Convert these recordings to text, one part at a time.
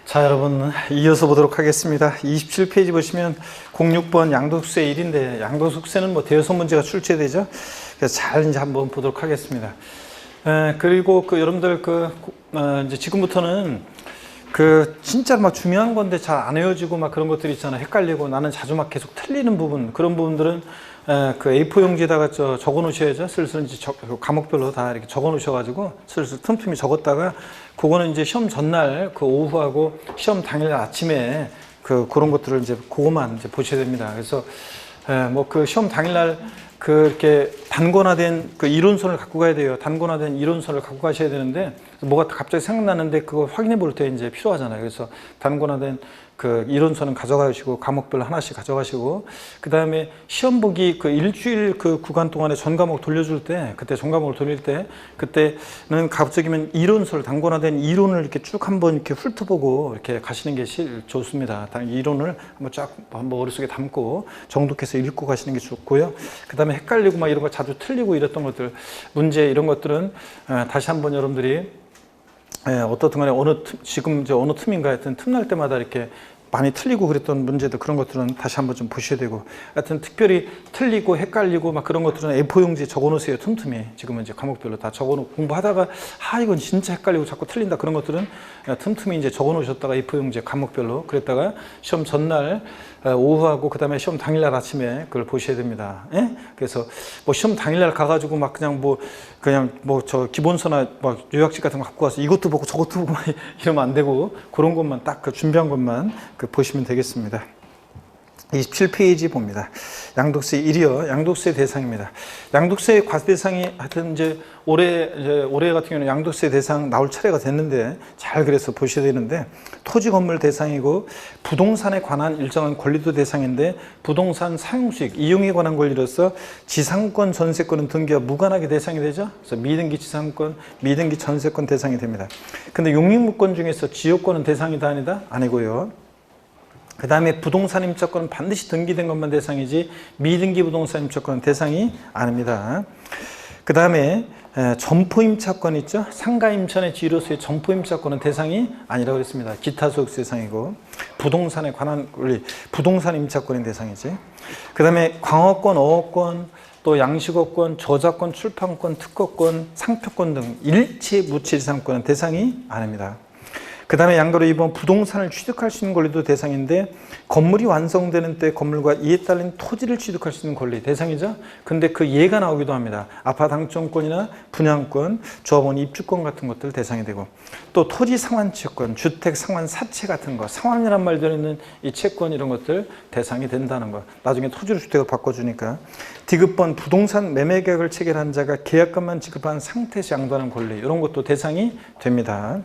자, 여러분 이어서 보도록 하겠습니다. 27페이지 보시면 06번 양도소득세 1인데 양도소득세는 뭐 대여섯 문제가 출제되죠. 그래서 잘 이제 한번 보도록 하겠습니다. 그리고 여러분들 이제 지금부터는 진짜 막 중요한 건데 잘 안 외워지고 막 그런 것들이 있잖아요. 헷갈리고 나는 자주 막 계속 틀리는 부분, 그런 부분들은 A4 용지에다가 적어 놓으셔야죠. 슬슬 이제 과목별로 다 이렇게 적어 놓으셔가지고 슬슬 틈틈이 적었다가 그거는 이제 시험 전날 오후하고 시험 당일 아침에 그런 것들을 이제 그거만 이제 보셔야 됩니다. 그래서 뭐 시험 당일날 이렇게 단권화된 이론서를 갖고 가야 돼요. 단권화된 이론서를 갖고 가셔야 되는데 뭐가 갑자기 생각나는데 그거 확인해 볼 때 이제 필요하잖아요. 그래서 단권화된 이론서는 가져가시고 과목별로 하나씩 가져가시고, 그 다음에 시험 보기 일주일 구간 동안에 전 과목 돌려줄 때, 그때 전 과목을 돌릴 때, 그때는 갑자기면 이론서를 단권화된 이론을 이렇게 쭉 한번 이렇게 훑어보고 이렇게 가시는 게 좋습니다. 이론을 한번 쫙 머릿속에 담고 정독해서 읽고 가시는 게 좋고요. 그 다음에 헷갈리고 막 이런 거 자주 틀리고 이랬던 것들, 문제 이런 것들은 다시 한번 여러분들이 어떻든 간에 지금 이제 어느 틈인가 하여튼 틈날 때마다 이렇게 많이 틀리고 그랬던 문제들, 그런 것들은 다시 한번 좀 보셔야 되고, 하여튼 특별히 틀리고 헷갈리고 막 그런 것들은 A4 용지에 적어 놓으세요. 틈틈이 지금은 이제 과목별로 다 적어 놓고 공부하다가 이건 진짜 헷갈리고 자꾸 틀린다 그런 것들은 틈틈이 이제 적어 놓으셨다가 A4 용지에 과목별로, 그랬다가 시험 전날 오후하고 그 다음에 시험 당일날 아침에 그걸 보셔야 됩니다. 예? 그래서 뭐 시험 당일날 가가지고 막 그냥 기본서나 막 요약집 같은 거 갖고 와서 이것도 보고 저것도 보고 막 이러면 안 되고, 그런 것만 딱 준비한 것만 보시면 되겠습니다. 27페이지 봅니다. 양도세 1이요. 양도세 대상입니다. 양도세 과세대상이 하여튼 이제 올해 같은 경우는 양도세 대상 나올 차례가 됐는데 잘 그래서 보셔야 되는데, 토지 건물 대상이고 부동산에 관한 일정한 권리도 대상인데 부동산 사용수익, 이용에 관한 권리로서 지상권, 전세권은 등기와 무관하게 대상이 되죠. 그래서 미등기 지상권, 미등기 전세권 대상이 됩니다. 근데 용익무권 중에서 지역권은 대상이다 아니다? 아니고요. 그 다음에 부동산 임차권은 반드시 등기된 것만 대상이지 미등기 부동산 임차권은 대상이 아닙니다. 그 다음에 점포 임차권 있죠. 상가 임차의 지위로서의 점포 임차권은 대상이 아니라고 했습니다. 기타 소득세 대상이고, 부동산에 관한 권리, 부동산 임차권인 대상이지. 그 다음에 광어권, 어업권, 또 양식업권, 저작권, 출판권, 특허권, 상표권 등 일체 무체지상권은 대상이 아닙니다. 그 다음에 양도로 이번 부동산을 취득할 수 있는 권리도 대상인데, 건물이 완성되는 때 건물과 이에 딸린 토지를 취득할 수 있는 권리 대상이죠. 근데 예가 나오기도 합니다. 아파트 당첨권이나 분양권, 조합원 입주권 같은 것들 대상이 되고, 또 토지 상환 채권, 주택 상환 사채 같은 거, 상환이란 말 들어있는 이 채권 이런 것들 대상이 된다는 거. 나중에 토지로 주택을 바꿔주니까. 디귿번 부동산 매매 계약을 체결한 자가 계약금만 지급한 상태시 양도하는 권리, 이런 것도 대상이 됩니다.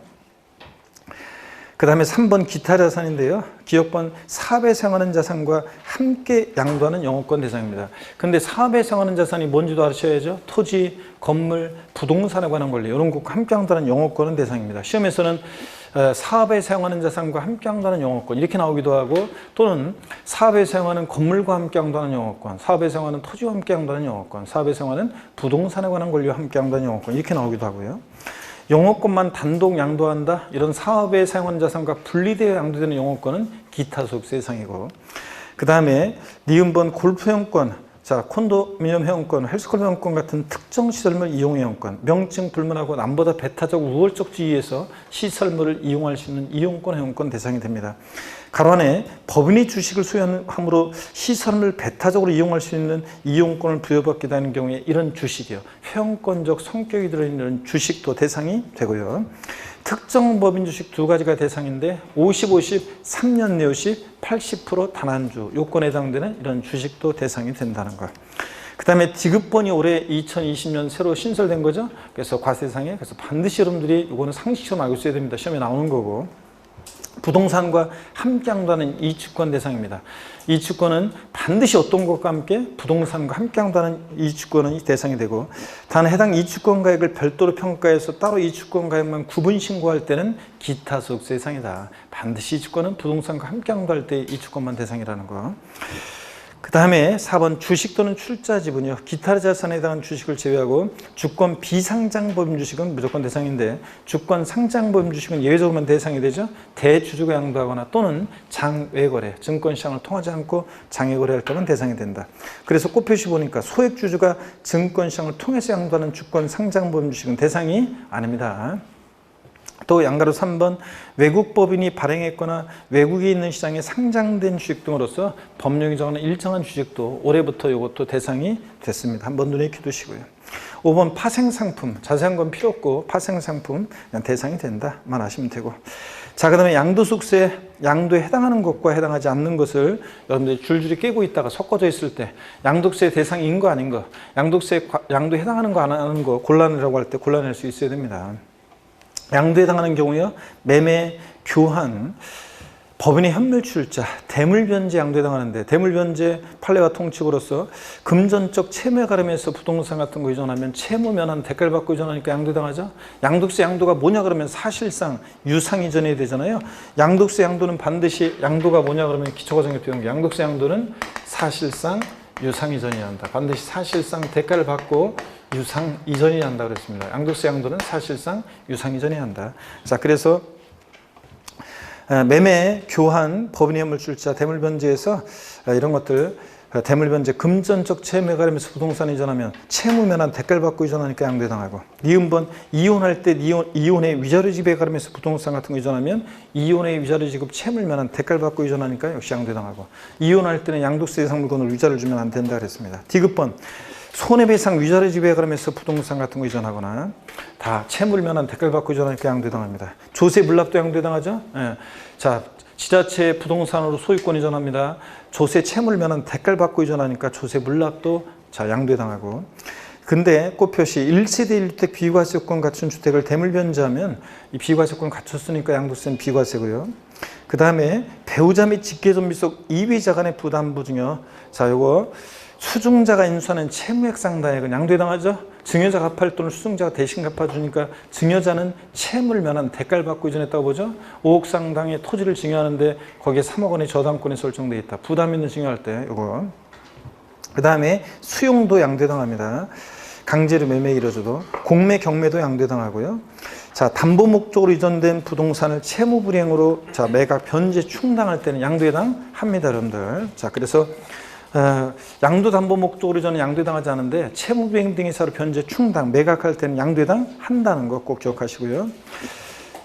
그 다음에 3번 기타 자산인데요. 기억번 사업에 사용하는 자산과 함께 양도하는 영업권 대상입니다. 근데 사업에 사용하는 자산이 뭔지도 아셔야죠. 토지, 건물, 부동산에 관한 권리, 이런 것과 함께 양도하는 영업권은 대상입니다. 시험에서는 사업에 사용하는 자산과 함께 양도하는 영업권 이렇게 나오기도 하고, 또는 사업에 사용하는 건물과 함께 양도하는 영업권, 사업에 사용하는 토지와 함께 양도하는 영업권, 사업에 사용하는 부동산에 관한 권리와 함께 양도하는 영업권 이렇게 나오기도 하고요. 영업권만 단독 양도한다, 이런 사업에 사용하는 자산과 분리되어 양도되는 영업권은 기타 소득세 대상이고, 그 다음에 니은번 골프 회원권, 콘도미니엄 회원권, 헬스클럽 회원권 같은 특정 시설물 이용 회원권, 명칭 불문하고 남보다 배타적 우월적 지위에서 시설물을 이용할 수 있는 이용권 회원권 대상이 됩니다. 가로 안에 법인이 주식을 소유함으로 시설물 배타적으로 이용할 수 있는 이용권을 부여받게 되는 경우에 이런 주식이요, 회원권적 성격이 들어있는 주식도 대상이 되고요. 특정 법인 주식 두 가지가 대상인데 50, 3년 내유식, 80% 단한주 요건에 해당되는 이런 주식도 대상이 된다는 것. 그 다음에 디귿번이 올해 2020년 새로 신설된 거죠. 그래서 과세상에, 그래서 반드시 여러분들이 이거는 상식처럼 알고 있어야 됩니다. 시험에 나오는 거고, 부동산과 함께 양도하는 이주권 대상입니다. 이주권은 반드시 어떤 것과 함께? 부동산과 함께 양도하는 이주권은 대상이 되고, 단 해당 이주권 가액을 별도로 평가해서 따로 이주권 가액만 구분 신고할 때는 기타 소득세 대상이다. 반드시 이주권은 부동산과 함께 양도할 때 이주권만 대상이라는 거. 그 다음에 4번 주식 또는 출자 지분이요. 기타 자산에 해당하는 주식을 제외하고 주권 비상장법인 주식은 무조건 대상인데 주권 상장법인 주식은 예외적으로만 대상이 되죠. 대주주가 양도하거나 또는 장외거래, 증권시장을 통하지 않고 장외거래할 때만 대상이 된다. 그래서 꽃표시 보니까 소액주주가 증권시장을 통해서 양도하는 주권 상장법인 주식은 대상이 아닙니다. 또 양가로 3번 외국 법인이 발행했거나 외국에 있는 시장에 상장된 주식 등으로서 법령이 정하는 일정한 주식도 올해부터 이것도 대상이 됐습니다. 한번 눈에 익혀두시고요. 5번 파생상품, 자세한 건 필요 없고 파생상품 그냥 대상이 된다만 아시면 되고. 자, 그 다음에 양도소득세, 양도에 해당하는 것과 해당하지 않는 것을 여러분들이 줄줄이 깨고 있다가 섞어져 있을 때 양도세 대상인 거 아닌 거, 양도에 해당하는 거 안 하는 거 골라내라고 할 때 골라낼 수 있어야 됩니다. 양도에 해당하는 경우요, 매매, 교환, 법인의 현물 출자, 대물변제 양도에 해당하는데 대물변제 판례와 통칙으로서 금전적 채무에 가름해서 부동산 같은 거 이전하면 채무 면한 대가를 받고 이전하니까 양도에 해당하죠. 양도세 양도가 뭐냐 그러면 사실상 유상 이전해야 되잖아요. 양도세 양도는 반드시 양도가 뭐냐 그러면 기초과정교육비용기 양도세 양도는 사실상 유상 이전해야 한다. 반드시 사실상 대가를 받고 유상 이전이 한다 그랬습니다. 양도세 양도는 사실상 유상 이전이 한다. 자, 그래서 매매, 교환, 법인의 현물 출자, 대물변제에서 이런 것들 대물변제, 금전적 채무에 가름해서 부동산 이전하면 채무 면한 대가를 받고 이전하니까 양도에 해당하고, 니은번 이혼할 때 이혼의 위자료 지급에 가름해서 부동산 같은 거 이전하면 이혼의 위자료 지급 채무를 면한 대가를 받고 이전하니까 역시 양도에 해당하고, 이혼할 때는 양도세 대상 물건을 위자료를 주면 안 된다 그랬습니다. 디귿번 손해배상 위자료 지급에 가름해서 부동산 같은 거 이전하거나 다 채무를 면한 대가를 받고 이전하니까 양도에 해당합니다. 조세 물납도 양도에 해당하죠. 예. 자, 지자체 부동산으로 소유권 이전합니다. 조세 채무를 면한 대가를 받고 이전하니까 조세 물납도 자 양도에 해당하고. 근데 꽃표시 1세대 1주택 비과세권 갖춘 주택을 대물변제하면 이 비과세권 갖췄으니까 양도세는 비과세고요. 그 다음에 배우자 및 직계존비속 이외자 간의 부담부 중요. 자, 요거 수증자가 인수하는 채무액 상당액은 양도에 해당하죠. 증여자가 갚을 돈을 수증자가 대신 갚아주니까 증여자는 채무를 면한 대가를 받고 이전했다고 보죠. 5억 상당의 토지를 증여하는데 거기에 3억 원의 저당권이 설정되어 있다. 부담 있는 증여할 때 이거. 그 다음에 수용도 양도에 해당합니다. 강제로 매매 이뤄져도. 공매 경매도 양도에 해당하고요. 자, 담보 목적으로 이전된 부동산을 채무 불이행으로 자 매각 변제 충당할 때는 양도에 해당합니다, 여러분들. 자, 그래서 양도 담보 목적으로 저는 양도에 해당하지 않은데 채무비행 등의 사로 변제 충당, 매각할 때는 양도에 해당한다는 거 꼭 기억하시고요.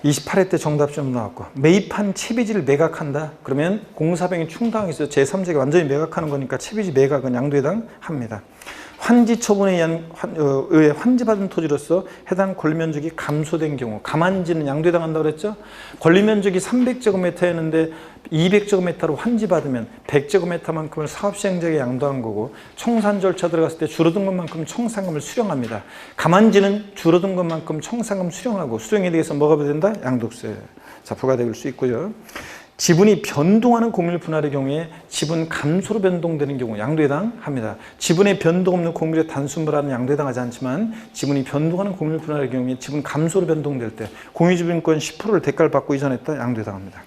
28회 때 정답점 나왔고, 매입한 채비지를 매각한다 그러면 공사비행 충당이 있어서 제3세가 완전히 매각하는 거니까 채비지 매각은 양도에 해당합니다. 환지 처분에 의해 환지받은 토지로서 해당 권리면적이 감소된 경우, 감환지는 양도에 해당한다고 그랬죠. 권리면적이 300제곱미터였는데 200제곱미터로 환지받으면 100제곱미터만큼을 사업시행자에게 양도한 거고, 청산 절차 들어갔을 때 줄어든 것만큼 청산금을 수령합니다. 감환지는 줄어든 것만큼 청산금 수령하고, 수령에 대해서 뭐가 부과된다? 양도세. 자, 부과될 수 있고요. 지분이 변동하는 공유물 분할의 경우에 지분 감소로 변동되는 경우 양도에 해당합니다. 지분의 변동 없는 공유물의 단순 분할은 양도에 해당하지 않지만 지분이 변동하는 공유물 분할의 경우에 지분 감소로 변동될 때 공유지분권 10%를 대가를 받고 이전했다 양도에 해당합니다.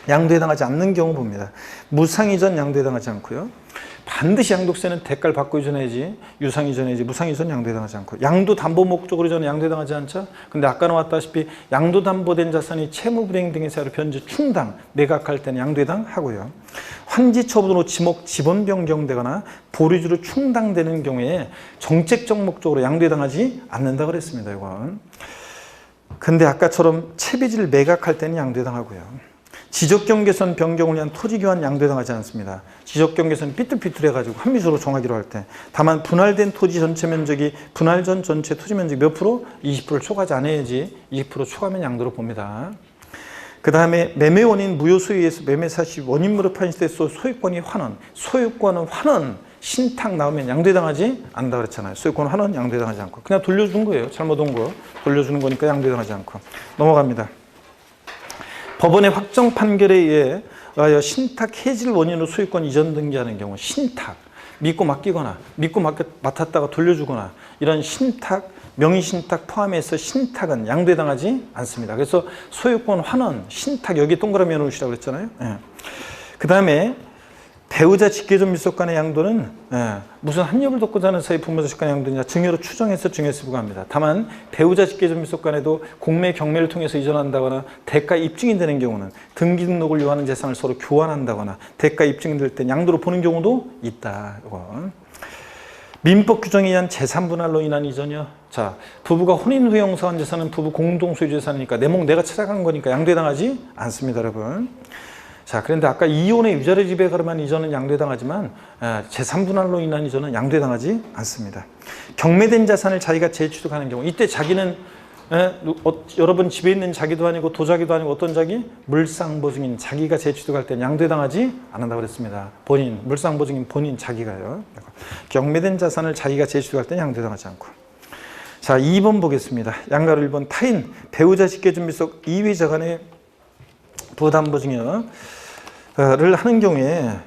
양도에 해당하지 않는 경우 봅니다. 무상이전 양도에 해당하지 않고요. 반드시 양도세는 대가를 받고 이전해야지, 유상 이전해야지, 무상 이전 양도에 해당하지 않고, 양도 담보 목적으로 이전은 양도에 해당하지 않죠. 근데 아까 나왔다시피 양도 담보된 자산이 채무 불이행 등의 사유로 변제 충당, 매각할 때는 양도에 해당하고요. 환지 처분으로 지번 변경되거나 보류주로 충당되는 경우에 정책적 목적으로 양도에 해당하지 않는다 그랬습니다. 이건. 근데 아까처럼 채비지를 매각할 때는 양도에 해당하고요. 지적경계선 변경을 위한 토지교환 양도에 해당하지 않습니다. 지적경계선이 삐뚤삐뚤해가지고 한미수로 정하기로 할 때, 다만 분할된 토지 전체 면적이 분할 전 전체 토지 면적 몇 프로? 20%를 초과하지 않아야지 20% 초과하면 양도로 봅니다. 그 다음에 매매 원인 무효 소유에 의해서 매매 사실 원인으로 판시돼서 소유권이 환원, 소유권은 환원, 신탁 나오면 양도에 해당하지 않는다 그랬잖아요. 소유권 환원 양도에 해당하지 않고 그냥 돌려주는 거예요. 잘못 온 거 돌려주는 거니까 양도에 해당하지 않고. 넘어갑니다. 법원의 확정 판결에 의해 신탁 해지를 원인으로 소유권 이전 등기하는 경우, 신탁, 믿고 맡기거나 믿고 맡았다가 돌려주거나 이런 신탁, 명의신탁 포함해서 신탁은 양도에 해당하지 않습니다. 그래서 소유권 환원, 신탁 여기 동그라미 해놓으시라고 그랬잖아요. 예. 그 다음에 배우자 직계존 밀속 간의 양도는 무슨 한 엽을 돕고 자는 사이 부모 자식 간의 양도냐 증여로 추정해서 증여세 부과합니다. 다만 배우자 직계존 밀속 간에도 공매 경매를 통해서 이전한다거나 대가 입증이 되는 경우는 등기 등록을 요하는 재산을 서로 교환한다거나 대가 입증이 될 때 양도로 보는 경우도 있다. 이거. 민법 규정에 의한 재산 분할로 인한 이전이요. 자, 부부가 혼인 후에 형성한 재산은 부부 공동 소유 재산이니까 내 목 내가 찾아간 거니까 양도해당하지 않습니다, 여러분. 자, 그런데 아까 이혼의 유자를 지배에 가름한 이전은 양도해당하지만 재산 분할로 인한 이전은 양도해당하지 않습니다. 경매된 자산을 자기가 재취득하는 경우, 이때 자기는 여러분 집에 있는 자기도 아니고 도자기도 아니고 어떤 자기? 물상보증인 자기가 재취득할 때는 양도해당하지 않는다고 그랬습니다. 본인, 물상보증인 본인 자기가요. 경매된 자산을 자기가 재취득할 때는 양도해당하지 않고. 자, 2번 보겠습니다. 양가로 1번 타인, 배우자 직계존 밀속 이외자 간의 부담보증여를 하는 경우에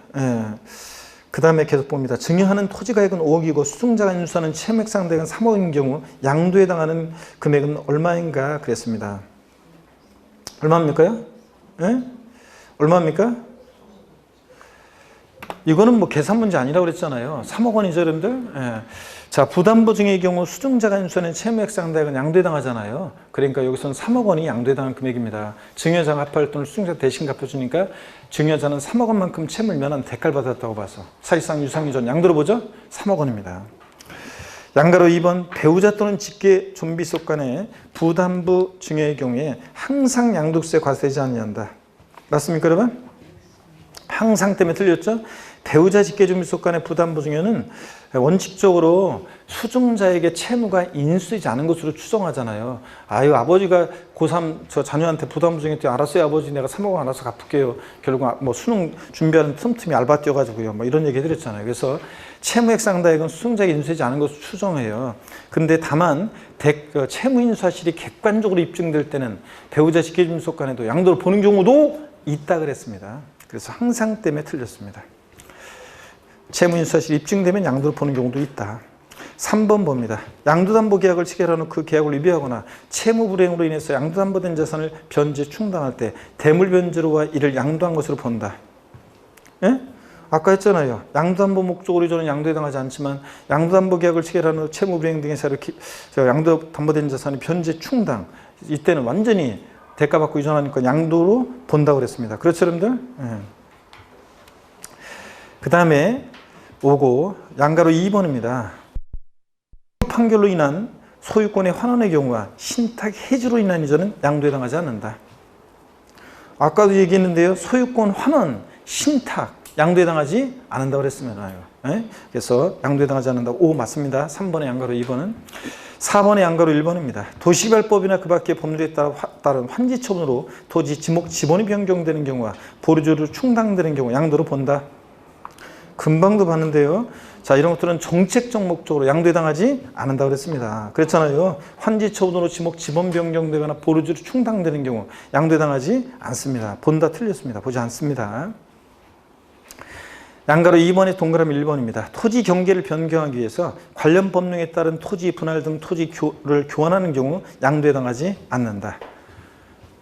그 다음에 계속 봅니다. 증여하는 토지가액은 5억이고 수증자가 인수하는 채무액 상대액은 3억인 경우 양도에 해당하는 금액은 얼마인가 그랬습니다. 얼마입니까? 얼마입니까? 이거는 뭐 계산 문제 아니라고 그랬잖아요. 3억 원이죠, 여러분들? 자, 부담보증의 경우 수증자가 인수하는 채무액 상대액은 양도해당하잖아요. 그러니까 여기서는 3억 원이 양도해당한 금액입니다. 증여자가 갚아야 할 돈을 수증자 대신 갚아주니까 증여자는 3억 원만큼 채무를 면한 대가를 받았다고 봐서 사실상 유상유전 양도로 보죠? 3억 원입니다. 양가로 2번 배우자 또는 직계 존비 속 간의 부담부 증여의 경우에 항상 양도세 과세되지 않는다. 맞습니까, 여러분? 항상 때문에 틀렸죠? 배우자 직계 존비 속 간의 부담부 증여는 원칙적으로 수증자에게 채무가 인수되지 않은 것으로 추정하잖아요. 아유, 아버지가 고3 저 자녀한테 부담부 증여했더니 알았어요, 아버지 내가 3억 원 알아서 갚을게요. 결국 뭐 수능 준비하는 틈틈이 알바 뛰어가지고요. 뭐 이런 얘기 해드렸잖아요. 그래서 채무액 상당액은 수증자에게 인수되지 않은 것으로 추정해요. 근데 다만 채무 인수 사실이 객관적으로 입증될 때는 배우자 직계 존비 속 간에도 양도를 보는 경우도 있다 그랬습니다. 그래서 항상 때문에 틀렸습니다. 채무인수 사실이 입증되면 양도를 보는 경우도 있다. 3번 봅니다. 양도담보 계약을 체결하는 그 계약을 위배하거나 채무 불이행으로 인해서 양도담보된 자산을 변제 충당할 때 대물 변제로와 이를 양도한 것으로 본다. 예? 아까 했잖아요. 양도담보 목적으로 저는 양도해당하지 않지만 양도담보 계약을 체결하는 채무 불이행 등의 사를 양도담보된 자산의 변제 충당, 이때는 완전히 대가 받고 이전하니까 양도로 본다고 그랬습니다. 그렇죠, 여러분들? 예. 그 다음에 오고 양가로 2번입니다. 판결로 인한 소유권의 환원의 경우와 신탁 해지로 인한 이전은 양도에 해당하지 않는다. 아까도 얘기했는데요. 소유권 환원, 신탁 양도에 해당하지 않는다고 그랬습니다. 그래서 양도에 해당하지 않는다고. 오, 맞습니다. 3번의 양가로 2번은. 4번의 양가로 1번입니다. 도시개발법이나 그 밖의 법률에 따른 환지처분으로 토지 지번이 변경되는 경우와 보류주로 충당되는 경우 양도로 본다. 금방도 봤는데요. 자, 이런 것들은 정책적 목적으로 양도해당하지 않는다고 그랬습니다. 그랬잖아요. 환지처분으로 지번 변경되거나 보류주로 충당되는 경우 양도해당하지 않습니다. 본다 틀렸습니다. 보지 않습니다. 양가로 2번의 동그라미 1번입니다. 토지 경계를 변경하기 위해서 관련 법령에 따른 토지 분할 등 토지를 교환하는 경우 양도해당하지 않는다.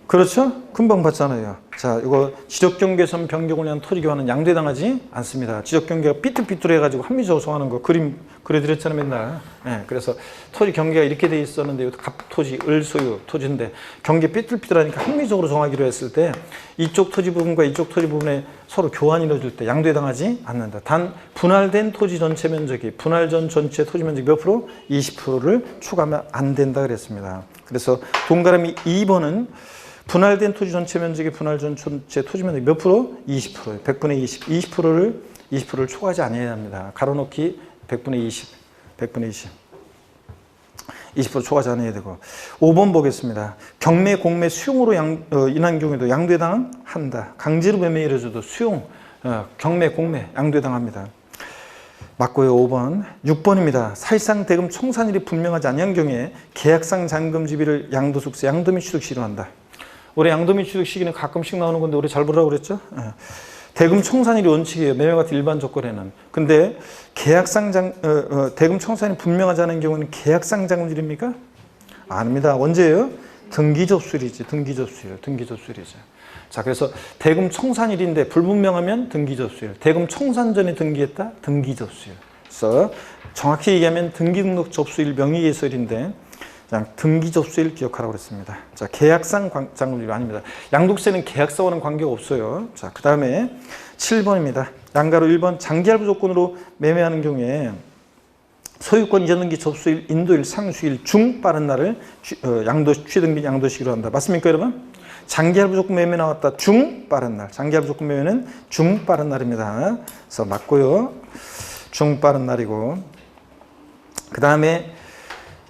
그렇죠? 금방 봤잖아요. 자, 이거 지적경계선 변경을 위한 토지 교환은 양도해당하지 않습니다. 지적경계가 삐뚤삐뚤해가지고 합리적으로 정하는 거 그림 그려드렸잖아요, 맨날. 그래서 토지 경계가 이렇게 돼 있었는데 갑토지, 을소유 토지인데 경계 삐뚤삐뚤하니까 합리적으로 정하기로 했을 때 이쪽 토지 부분과 이쪽 토지 부분에 서로 교환이 이루어질 때 양도해당하지 않는다. 단 분할된 토지 전체 면적이 분할 전 전체 토지 면적 몇 프로? 20%를 초과하면 안 된다 그랬습니다. 그래서 동그라미 2번은 분할된 토지 전체 면적이 분할 전 전체 토지 면적 몇 프로? 20%예요. 100분의 20. 20%를 초과하지 않아야 합니다. 가로놓기 100분의 20. 100분의 20. 20% 초과하지 않아야 되고. 5번 보겠습니다. 경매, 공매, 수용으로 인한 경우에도 양도해당한다. 강제로 매매를 해줘도 수용, 경매, 공매 양도해당합니다. 맞고요. 5번. 6번입니다. 사실상 대금 청산일이 분명하지 않은 경우에 계약상 잔금 지비를 양도숙세, 양도 및 취득 시로 한다. 올해 양도 및 취득 시기는 가끔씩 나오는 건데 올해 잘 보라고 그랬죠? 대금 청산일이 원칙이에요. 매매 같은 일반 조건에는. 근데 계약상 대금 청산이 분명하지 않은 경우는 계약상 잔금질입니까? 아닙니다. 언제예요? 등기 접수일이지. 등기 접수일. 등기 접수일이죠. 자, 그래서 대금 청산일인데 불분명하면 등기 접수일. 대금 청산 전에 등기했다? 등기 접수일. 그래서 정확히 얘기하면 등기 등록 접수일 명의예설인데 그냥 등기 접수일 기억하라고 그랬습니다. 자, 계약상 장부일 아닙니다. 양도세는 계약사와는 관계가 없어요. 자, 그 다음에 7번입니다. 양가로 1번 장기할부 조건으로 매매하는 경우에 소유권 이전 등기 접수일, 인도일, 상수일 중 빠른 날을 취등기 양도시기로 한다. 맞습니까, 여러분? 장기할부 조건 매매 나왔다. 중 빠른 날. 장기할부 조건 매매는 중 빠른 날입니다. 그래서 맞고요. 중 빠른 날이고. 그 다음에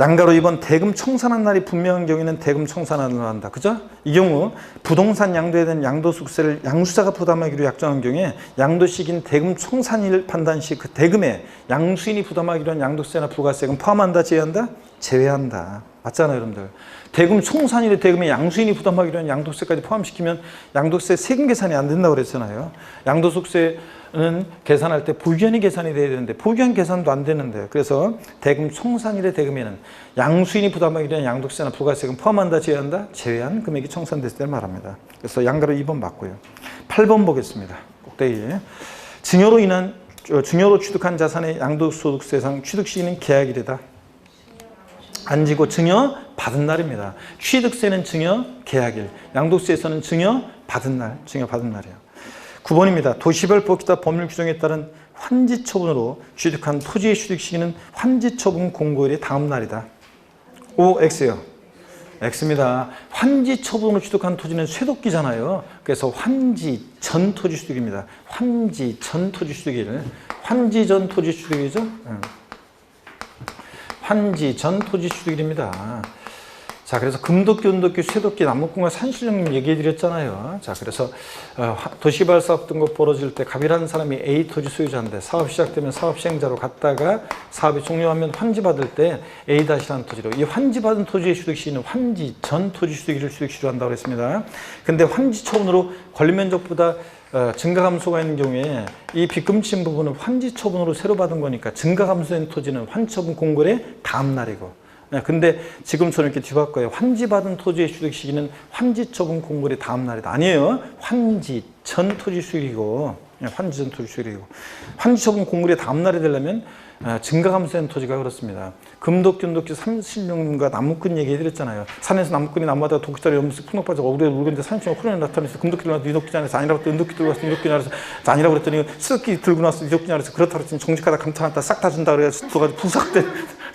양가로 2번 대금 청산한 날이 분명한 경우에는 대금 청산한을 한다. 그죠? 이 경우 부동산 양도에 대한 양도소득세를 양수자가 부담하기로 약정한 경우에 양도시기인 대금 청산일 판단 시 그 대금에 양수인이 부담하기로 한 양도세나 부가세금 포함한다, 제외한다? 제외한다. 맞잖아요, 여러분들. 대금 청산일에 대금에 양수인이 부담하기로 한 양도세까지 포함시키면 양도세 세금 계산이 안 된다고 그랬잖아요. 양도소득세는 계산할 때 보유한이 계산이 돼야 되는데 보유한 계산도 안 되는데, 그래서 대금 청산일의 대금에는 양수인이 부담하기로 한 양도세나 부가세금 포함한다, 제외한다? 제외한 금액이 청산됐을 때 말합니다. 그래서 양가로 2번 맞고요. 8번 보겠습니다. 꼭대기. 증여로 취득한 자산의 양도소득세상 취득 시기는 계약일이다. 안 지고 증여 받은 날입니다. 취득세는 증여 계약일, 양도세에서는 증여 받은 날, 증여 받은 날이에요. 9번입니다. 도시별법 기타 법률 규정에 따른 환지 처분으로 취득한 토지의 취득 시기는 환지 처분 공고일의 다음 날이다. O, X요. X입니다. 환지 처분으로 취득한 토지는 쇠도끼잖아요. 그래서 환지 전 토지 취득입니다. 환지 전 토지 취득일. 환지 전 토지 취득이죠. 환지 전 토지 취득일입니다. 자, 그래서 금도끼, 은도끼, 쇠도끼, 나무꾼과 산실령 얘기해 드렸잖아요. 자, 그래서 도시개발 사업 등급 벌어질 때 갑이라는 사람이 A 토지 소유자인데 사업 시작되면 사업 시행자로 갔다가 사업이 종료하면 환지 받을 때 A-라는 토지로, 이 환지 받은 토지의 취득 시기는 환지 전 토지 취득일을 취득 시로 한다고 그랬습니다. 근데 환지 처분으로 권리 면적보다 증가 감소가 있는 경우에 이 빚금친 부분은 환지 처분으로 새로 받은 거니까 증가 감소된 토지는 환지 처분 공고일의 다음 날이고, 근데 지금처럼 이렇게 뒤바꿔요. 환지 받은 토지의 취득 시기는 환지 처분 공고일의 다음 날이다. 아니에요. 환지 전 토지 취득이고, 환지 전 토지 취득이고, 환지 처분 공고일의 다음 날이 되려면 증가 감소된 토지가 그렇습니다. 금도끼, 은도끼, 산신령과 나무꾼 얘기해 드렸잖아요. 산에서 나무꾼이 나무마다 도끼다리 염색 풍력 빠져 억울해 울는데 산신령 호련이 나타나서 금도끼를 나서 이도끼 안에서 아니라고 했더니 은도끼 들고 와서 이도끼 안에서 아니라고 그랬더니 스도끼 들고 나서 이도끼 안에서 그렇다고 했더니 정직하다 감탄하다 싹 다 준다 그래서 두 가지 부삭된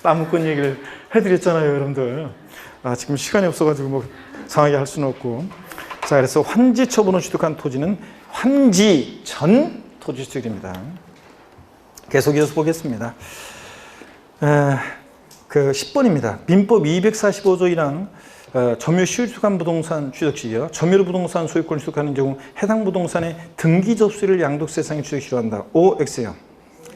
나무꾼 얘기를 해드렸잖아요, 여러분들. 지금 시간이 없어가지고 뭐 상하게 할 수는 없고. 자, 그래서 환지 처분으로 취득한 토지는 환지 전 토지 취득입니다. 계속 이어서 보겠습니다. 그 10번입니다. 민법 245조 1항 점유 시효 취득한 부동산 취득시기요. 점유로 부동산 소유권을 취득하는 경우 해당 부동산의 등기 접수를 양도세상에 취득시로 한다. O, X요.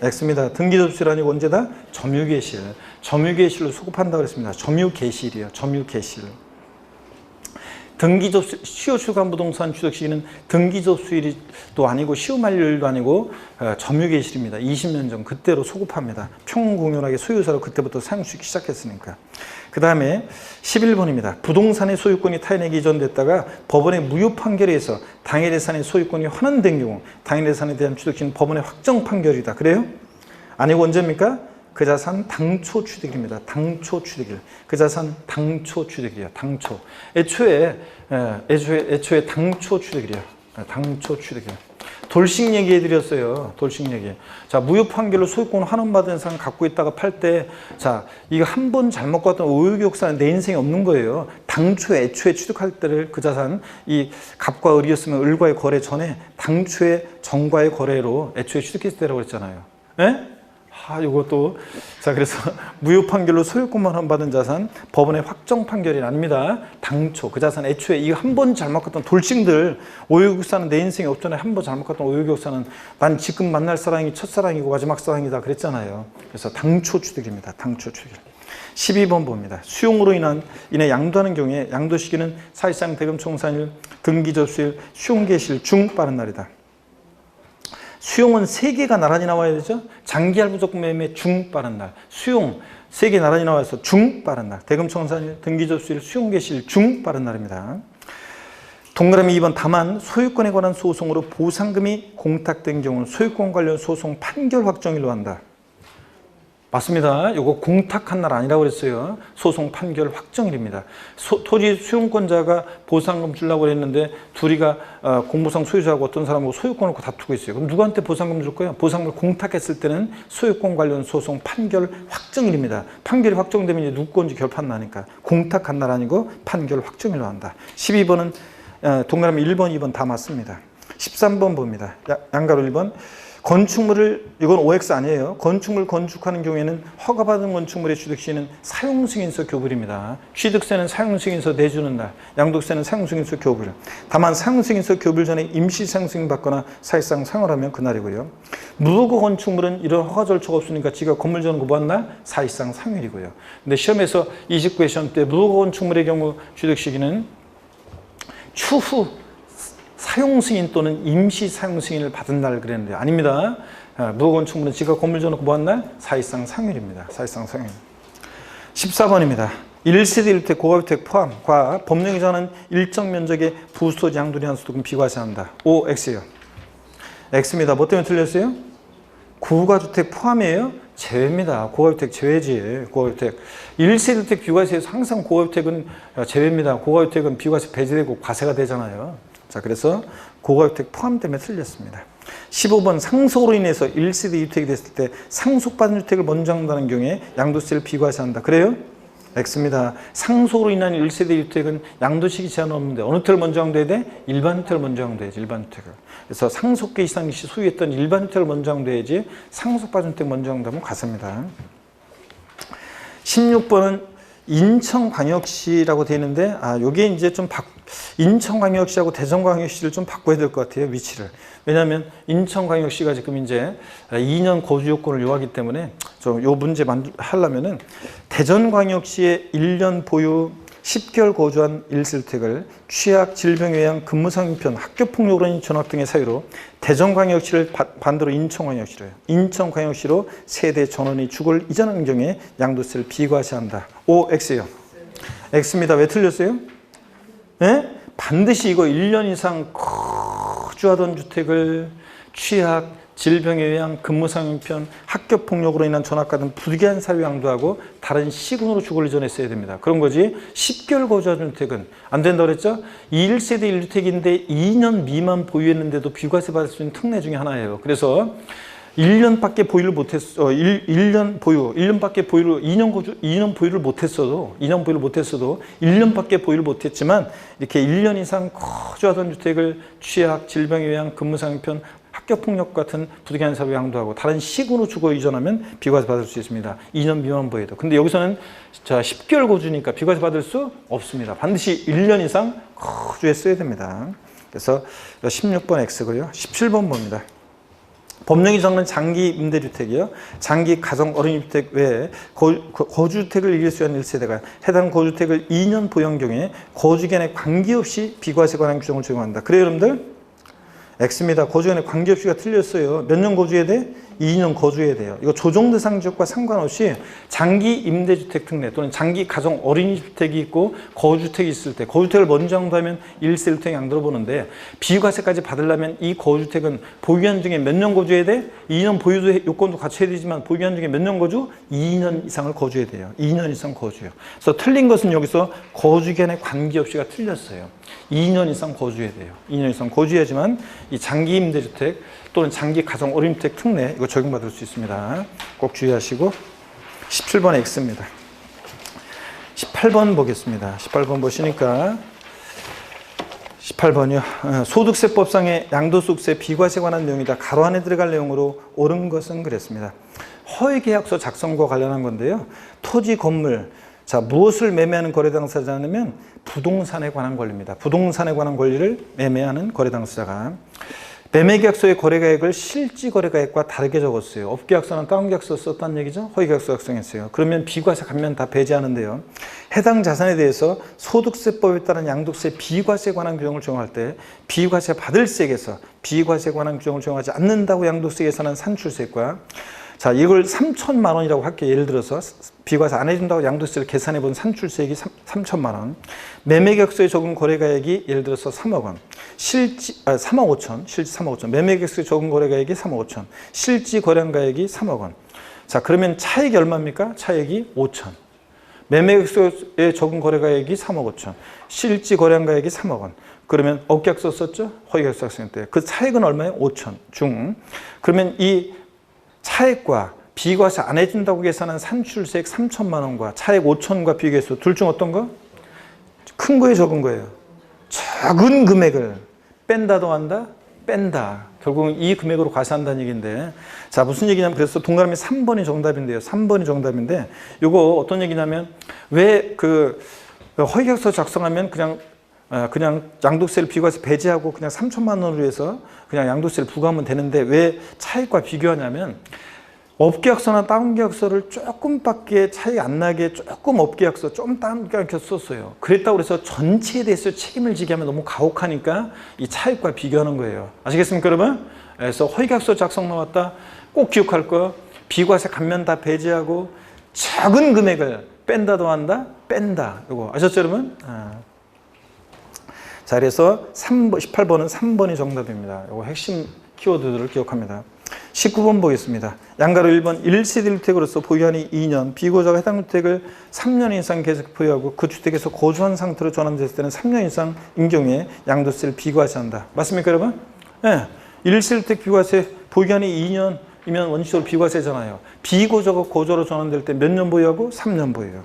X입니다. 등기 접수일 아니고 언제다? 점유개실. 점유개실로 소급한다고 그랬습니다. 점유개실이요. 점유개실. 등기 접수, 시효 취득한 부동산 취득 시기는 등기 접수일도 아니고 시효 만료일도 아니고 점유개실입니다. 20년 전 그때로 소급합니다. 평공연하게 소유자로 그때부터 사용시키기 시작했으니까. 그 다음에 11번입니다. 부동산의 소유권이 타인에게 이전됐다가 법원의 무효 판결에 의해서 당해 재산의 소유권이 환원된 경우 당해 재산에 대한 취득 시기는 법원의 확정 판결이다. 그래요? 아니고 언제입니까? 그 자산 당초 취득입니다. 당초 취득일. 그 자산 당초 취득이에요. 당초. 애초에 당초 취득이에요. 당초 취득이에요. 돌식 얘기해 드렸어요. 돌식 얘기. 자, 무효 판결로 소유권 환원받은 사람 갖고 있다가 팔 때, 자, 이거 한 번 잘못 갔던 오유격사는 내 인생에 없는 거예요. 당초에 애초에 취득할 때를 그 자산, 이 갑과 을이었으면 을과의 거래 전에 당초에 정과의 거래로 애초에 취득했을 때라고 그랬잖아요. 예? 이것도. 자, 그래서 무효 판결로 소유권만 환원받은 자산 법원의 확정 판결이 아닙니다. 당초 그 자산 애초에 이거 한 번 잘못 갔던 돌싱들, 오유격사는 내 인생에 없잖아요. 한 번 잘못 갔던 오유격사는 난 지금 만날 사랑이 첫사랑이고 마지막 사랑이다 그랬잖아요. 그래서 당초 취득입니다. 당초 취득. 12번 봅니다. 수용으로 인해 양도하는 경우에 양도 시기는 사실상 대금 청산일, 등기 접수일, 수용개실 중 빠른 날이다. 수용은 3개가 나란히 나와야 되죠. 장기할부 조건 매매 중 빠른 날. 수용, 세 개 나란히 나와서 중 빠른 날. 대금청산일, 등기접수일, 수용개시일 중 빠른 날입니다. 동그라미 2번 다만 소유권에 관한 소송으로 보상금이 공탁된 경우는 소유권 관련 소송 판결 확정일로 한다. 맞습니다. 이거 공탁한 날 아니라고 그랬어요. 소송 판결 확정일입니다. 토지 수용권자가 보상금 주려고 그랬는데 둘이가 공무상 소유자하고 어떤 사람하고 소유권을 놓고 다투고 있어요. 그럼 누구한테 보상금 줄 거예요? 보상금을 공탁했을 때는 소유권 관련 소송 판결 확정일입니다. 판결이 확정되면 이제 누구 건지 결판 나니까 공탁한 날 아니고 판결 확정일로 한다. 12번은 동그라미 1번, 2번 다 맞습니다. 13번 봅니다. 양가로 1번. 건축물을, 이건 OX 아니에요. 건축물 건축하는 경우에는 허가받은 건축물의 취득시에는 사용승인서 교불입니다. 취득세는 사용승인서 내주는 날, 양도세는 사용승인서 교불. 다만 사용승인서 교불 전에 임시 사용승인 받거나 사실상 사용을 하면 그날이고요. 무허가 건축물은 이런 허가 절차가 없으니까 지가 건물 지는 거 뭐한 날? 사실상 상일이고요. 근데 시험에서 29회 시험 때 무허가 건축물의 경우 취득시기는 추후 사용승인 또는 임시 사용승인을 받은 날 그랬는데 아닙니다. 무허가 건축물은 지가 건물 지어놓고 뭐한 날? 사실상 상일입니다. 사실상 상일. 14번입니다. 1세대 1주택 고가주택 포함과 법령이 정하는 일정 면적의 부수토지 양도리 한수도금 비과세한다. O, X요. X입니다. 뭐 때문에 틀렸어요? 고가주택 포함이에요? 제외입니다. 고가주택 제외지. 고가주택 1세대 1주택 비과세에서 항상 고가주택은 제외입니다. 고가주택은 비과세 배제되고 과세가 되잖아요. 자, 그래서 고가주택 포함 때문에 틀렸습니다. 15번 상속으로 인해서 1세대 2주택이 됐을 때 상속받은 주택을 먼저 한다는 경우에 양도세를 비과세한다. 그래요? X입니다. 상속으로 인한 1세대 2주택은 양도시기 제한 없는데 어느 주택을 먼저 항도해야 돼? 일반 주택을 먼저 항도해야지. 일반 주택을. 그래서 상속계 이상 시 소유했던 일반 주택을 먼저 항도해야지 상속받은 주택 먼저 항도하면 과세입니다. 16번은 인천광역시라고 되어 있는데 요게 이제 좀 인천광역시하고 대전광역시를 좀 바꿔야 될 것 같아요. 위치를. 왜냐하면 인천광역시가 지금 이제 2년 거주 요건을 요하기 때문에 좀 요 문제 하려면은 대전광역시에 1년 보유 10개월 거주한 1세대택을 취약, 질병, 요양, 근무상편, 학교폭력으로 인한 전학 등의 사유로 대전광역시를 반대로 인천광역시로 해요. 인천광역시로 세대 전원이 주거를 이전하는 경우에 양도세를 비과세한다. O, X예요. X입니다. 왜 틀렸어요? 네? 반드시 이거 1년 이상 거주하던 주택을 취약, 질병에 의한 근무상편, 학교폭력으로 인한 전학가 등 부득이한 사유 양도하고 다른 시군으로 주거를 이전했어야 됩니다. 그런 거지 10개월 거주하던 주택은 안 된다고 그랬죠? 1세대 1주택인데 2년 미만 보유했는데도 비과세 받을 수 있는 특례 중에 하나예요. 그래서 1년밖에 보유를 못했어. 1년 보유, 1년밖에 보유를 2년 보유를 못했어도 1년밖에 보유를 못했지만 이렇게 1년 이상 거주하던 주택을 취약, 질병에 의한 근무상편, 학교폭력 같은 부득이한 사유 양도하고 다른 시군으로 주거 이전하면 비과세 받을 수 있습니다. 2년 미만 보유도. 근데 여기서는 자 10개월 거주니까 비과세 받을 수 없습니다. 반드시 1년 이상 거주했어야 됩니다. 그래서 16번 X고요. 17번 봅니다. 법령이 정하는 장기 임대주택이요. 장기 가정 어린이주택 외에 거주주택을 이길 수 있는 1세대가 해당 거주주택을 2년 보유한 경우에 거주기간에 관계없이 비과세 관한 규정을 적용한다. 그래요, 여러분들? X입니다. 거주기간에 관계없이가 틀렸어요. 몇 년 거주해야 돼? 2년 거주해야 돼요. 이거 조정대상 지역과 상관없이 장기 임대주택 특례 또는 장기 가정 어린이주택이 있고 거주주택이 있을 때 거주주택을 먼저 양도하면 1세 1주택 양도를 보는데 비과세까지 받으려면 이 거주주택은 보유한 중에 몇 년 거주해야 돼? 2년 보유도 요건도 갖춰야 되지만 보유한 중에 몇 년 거주? 2년 이상을 거주해야 돼요. 2년 이상 거주요. 그래서 틀린 것은 여기서 거주기간에 관계없이가 틀렸어요. 2년 이상 거주해야 돼요. 2년 이상 거주해야지만 이 장기 임대주택 또는 장기 가정 어린이주택 특례 이거 적용받을 수 있습니다. 꼭 주의하시고 17번 X입니다. 18번 보겠습니다. 18번 보시니까 18번이요. 소득세법상의 양도소득세 비과세 관한 내용이다. 가로 안에 들어갈 내용으로 옳은 것은 그랬습니다. 허위계약서 작성과 관련한 건데요. 토지, 건물, 자, 무엇을 매매하는 거래 당사자냐면 부동산에 관한 권리입니다. 부동산에 관한 권리를 매매하는 거래 당사자가 매매계약서의 거래가액을 실지거래가액과 다르게 적었어요. 업계약서는 다운계약서 썼다는 얘기죠. 허위계약서 작성했어요. 그러면 비과세 감면 다 배제하는데요. 해당 자산에 대해서 소득세법에 따른 양도세 비과세에 관한 규정을 적용할 때 비과세 받을 세액에서 비과세에 관한 규정을 적용하지 않는다고 양도세 계산한 산출세액과 자, 이걸 3천만 원이라고 할게요. 예를 들어서 비과세 안 해준다고 양도세를 계산해 본 산출세액이 3천만 원. 매매계약서에 적은 거래가액이 예를 들어서 3억 원. 3억 5천. 실지 3억 5천. 매매계약서에 적은 거래가액이 3억 5천. 실지 거래가액이 3억 원. 자, 그러면 차액이 얼마입니까? 차액이 5천. 매매계약서에 적은 거래가액이 3억 5천. 실지 거래가액이 3억 원. 그러면 업계약서 썼죠? 허위계약서 학생 때. 그 차액은 얼마예요? 5천 중. 그러면 이 차액과 비과세 안 해준다고 계산한 산출세액 3천만 원과 차액 5천과 비교해서 둘 중 어떤 거? 큰 거에 적은 거예요. 적은 금액을 뺀다 더한다? 뺀다. 결국은 이 금액으로 과세한다는 얘기인데, 자, 무슨 얘기냐면, 그래서 동그라미 3번이 정답인데요. 3번이 정답인데, 요거 어떤 얘기냐면, 왜 그 허위계약서 작성하면 그냥 양도세를 비과세 배제하고 그냥 3천만 원으로 해서 그냥 양도세를 부과하면 되는데 왜 차익과 비교하냐면, 업계약서나 다운계약서를 조금밖에 차이 안 나게 조금 업계약서 좀 다운계약서 썼어요. 그랬다고 해서 전체에 대해서 책임을 지게 하면 너무 가혹하니까 이 차익과 비교하는 거예요. 아시겠습니까, 여러분? 그래서 허위계약서 작성 나왔다. 꼭 기억할 거. 비과세 감면 다 배제하고 작은 금액을 뺀다 더한다? 뺀다. 이거 아셨죠, 여러분? 자, 그래서 18번은 3번이 정답입니다. 이거 핵심 키워드들을 기억합니다. 19번 보겠습니다. 양가로 1번 1세대 주택으로서 보유한이 2년, 비고자가 해당 주택을 3년 이상 계속 보유하고 그 주택에서 거주한 상태로 전환됐을 때는 3년 이상인 경우에 양도세를 비과세한다. 맞습니까, 여러분? 네. 1세대 주택 비과세 보유한이 2년이면 원칙적으로 비과세잖아요. 비고자가 거주로 전환될 때 몇 년 보유하고? 3년 보유해요.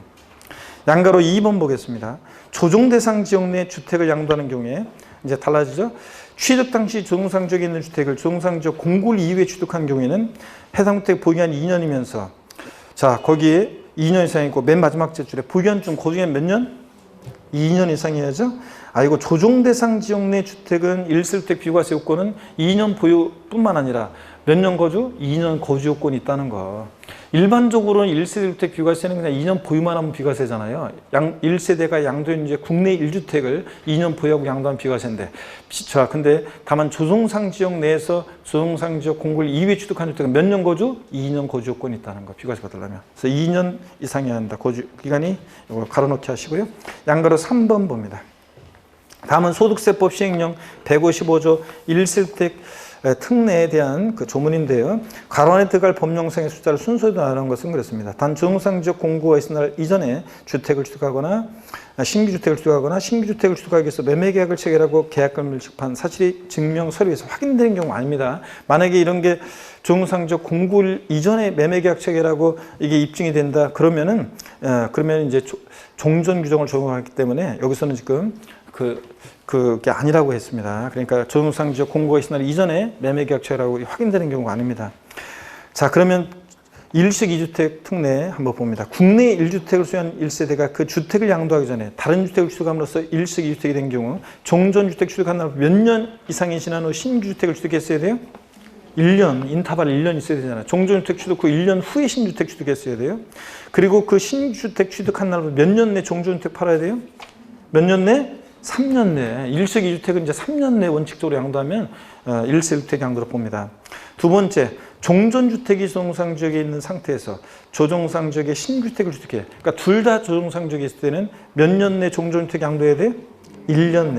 양가로 2번 보겠습니다. 조정 대상 지역 내 주택을 양도하는 경우에 이제 달라지죠. 취득 당시 조정상 지역에 있는 주택을 조정상 지역 공고일 이후에 취득한 경우에는 해당 주택 보유한 2년이면서, 자, 거기에 2년 이상이고 맨 마지막 제출에 보유한 중 거주한 몇 년? 2년 이상이어야죠. 이거 조정 대상 지역 내 주택은 1세주택 비과세 요건은 2년 보유뿐만 아니라 몇 년 거주? 2년 거주 요건이 있다는 거. 일반적으로는 1세대주택 비과세는 그냥 2년 보유만 하면 비과세잖아요. 1세대가 양도한 이제 국내 1주택을 2년 보유하고 양도한 비과세인데, 자, 근데 다만 조정상 지역 내에서 조정상 지역 공고일 이후에 취득한 주택은 몇 년 거주? 2년 거주 요건이 있다는 거. 비과세 받으려면. 그래서 2년 이상이어야 한다. 거주 기간이. 이거 가로넣기 하시고요. 양가로 3번 봅니다. 다음은 소득세법 시행령 155조 1세주택 특례에 대한 그 조문인데요. 가로 안에 들어갈 법령상의 숫자를 순서대로 나누는 것은 그렇습니다. 단 조정상 지역 공고가 있은 날 이전에 주택을 취득하거나 신규 주택을 취득하거나 신규 주택을 취득하기 위해서 매매 계약을 체결하고 계약금을 지급한 사실이 증명 서류에서 확인되는 경우 아닙니다. 만약에 이런 게 조정상 지역 공고일 이전에 매매 계약 체결하고 이게 입증이 된다 그러면 이제 종전 규정을 적용하기 때문에 여기서는 지금 그게 아니라고 했습니다. 그러니까 조정상 지역 공고가 있은 날 이전에 매매계약 체결하고 확인되는 경우가 아닙니다. 자, 그러면 일식 2주택 특례 한번 봅니다. 국내 1주택을 소유한 1세대가 그 주택을 양도하기 전에 다른 주택을 취득함으로써 일식 2주택이 된 경우 종전주택 취득한 날 몇 년 이상이 지난 후 신주택을 취득했어야 돼요? 1년, 인터벌 1년 있어야 되잖아요. 종전주택 취득 후 1년 후에 신주택 취득했어야 돼요. 그리고 그 신주택 취득한 날 몇 년 내 종전주택 팔아야 돼요? 몇 년 내? 3년 내. 1식 2주택은 이제 3년 내 원칙적으로 양도하면 1세주택 양도로 봅니다. 두 번째, 종전주택이 조정상 지역에 있는 상태에서 조정상 지역에 신주택을 취득해. 그러니까 둘 다 조정상 지역에 있을 때는 몇 년 내 종전주택 양도해야 돼? 1년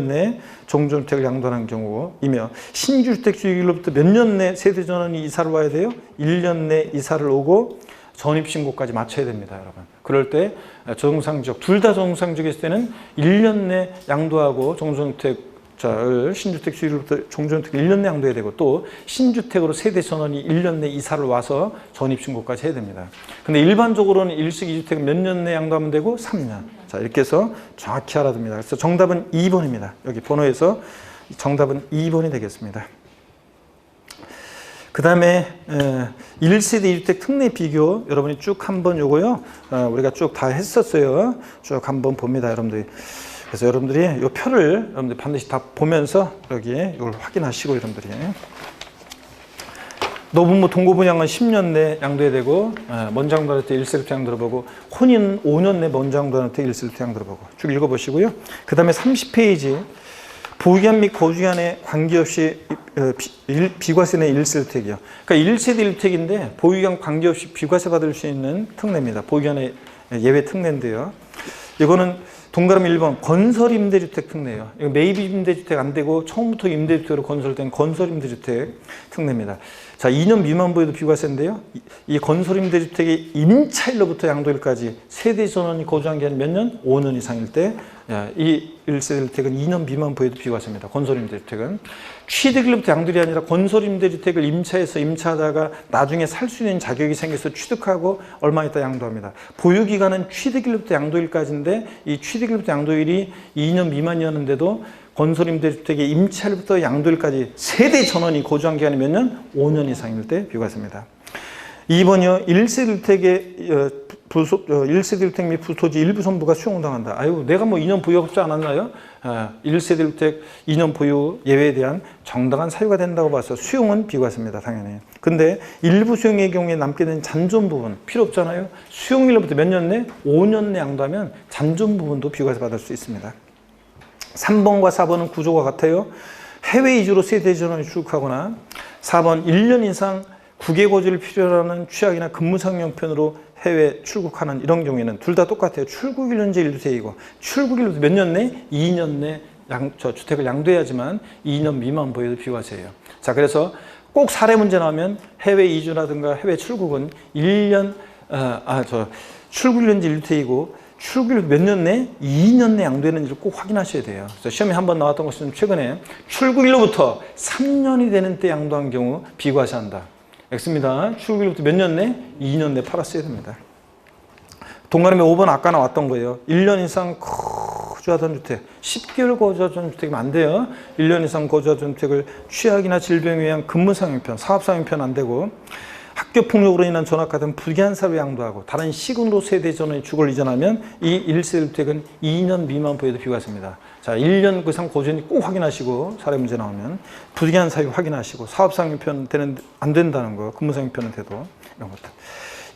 내 종전주택을 양도하는 경우이며, 신주택 취득일로부터 몇 년 내 세대전환이 이사를 와야 돼요? 1년 내 이사를 오고 전입신고까지 맞춰야 됩니다, 여러분. 그럴 때 조정상 지역, 둘 다 조정상 지역에 있을 때는 1년 내 양도하고 종전주택을 신주택 취득으로부터 종전주택 1년 내 양도해야 되고, 또 신주택으로 세대 전원이 1년 내 이사를 와서 전입신고까지 해야 됩니다. 근데 일반적으로는 1식 2주택은 몇 년 내 양도하면 되고? 3년. 자, 이렇게 해서 정확히 알아둡니다. 그래서 정답은 2번입니다. 여기 번호에서 정답은 2번이 되겠습니다. 그 다음에 1세대 2주택 특례 비교 여러분이 쭉 한번 요거요. 우리가 쭉 다 했었어요. 쭉 한번 봅니다, 여러분들이. 그래서 여러분들이 요 표를 여러분들 반드시 다 보면서 여기에 이걸 확인하시고, 여러분들이 노부모 동거분양은 10년 내 양도해야 되고, 먼장도한테 1세대 양도를 보고, 혼인 5년 내 먼장도한테 1세대 양도를 보고 쭉 읽어보시고요. 그 다음에 30페이지 보유기간 및 거주기간에 관계없이 비과세 내 1세대주택이요. 그러니까 1세대 1택인데 보유기간 관계없이 비과세 받을 수 있는 특례입니다. 보유기간의 예외 특례인데요. 이거는 동그라미 1번 건설 임대주택 특례예요. 이거 매입 임대주택 안 되고 처음부터 임대주택으로 건설된 건설 임대주택 특례입니다. 자, 2년 미만 보유도 비과세인데요. 이 건설 임대주택의 임차일로부터 양도일까지 세대 전원이 거주한 기간이 몇 년? 5년 이상일 때 이 1세대 주택은 2년 미만 보유도 비과세입니다. 건설 임대주택은 취득일로부터 양도일이 아니라 건설 임대주택을 임차해서 임차하다가 나중에 살 수 있는 자격이 생겨서 취득하고 얼마 있다 양도합니다. 보유기간은 취득일로부터 양도일까지인데 이 취득일부터 양도일이 2년 미만이었는데도 건설 임대주택의 임차일부터 양도일까지 세대 전원이 거주한 기간이 몇 년? 5년 이상일 때 비과세입니다. 2번이요. 1세대주택의 1세대주택 및 부토지 일부 선부가 수용당한다. 아유, 내가 뭐 2년 보유하지 않았나요? 1세대주택 2년 보유 예외에 대한 정당한 사유가 된다고 봐서 수용은 비과세입니다. 당연히. 근데 일부 수용의 경우에 남게 된 잔존 부분 필요 없잖아요. 수용일로부터 몇 년 내? 5년 내 양도하면 잔존 부분도 비과세 받을 수 있습니다. 3번과 4번은 구조가 같아요. 해외 이주로 세대 전원이 출국하거나 4번 1년 이상 국외 거주를 필요로 하는 취약이나 근무상 형편으로 해외 출국하는 이런 경우에는 둘 다 똑같아요. 출국일로제 1세이고 출국일로도 몇 년 내? 2년 내 주택을 양도해야지만 2년 미만 보유도 비과세예요. 자, 그래서 꼭 사례 문제 나오면 해외 이주라든가 해외 출국은 1년 출국일로제 1세이고 출국일 몇 년 내? 2년 내 양도했는지를 꼭 확인하셔야 돼요. 그래서 시험에 한번 나왔던 것은 최근에 출국일로부터 3년이 되는 때 양도한 경우 비과세한다. X입니다. 출국일로부터 몇 년 내? 2년 내 팔았어야 됩니다. 동그라미 5번 아까 나왔던 거예요. 1년 이상 거주하던 주택, 10개월 거주하던 주택이면 안 돼요. 1년 이상 거주하던 주택을 취약이나 질병에 의한 근무상 형편, 사업상 형편 안 되고 학교 폭력으로 인한 전학 같은 불기한 사로 양도하고 다른 시군으로 세대 전원이 주거를 이전하면 이 1세대 주택은 2년 미만 보유도 비과세입니다. 자, 1년 그 이상 거주인이 꼭 확인하시고 사례 문제 나오면 불기한 사유 확인하시고 사업상 형편 안 된다는 거, 근무상 형편은 돼도 이런 것들.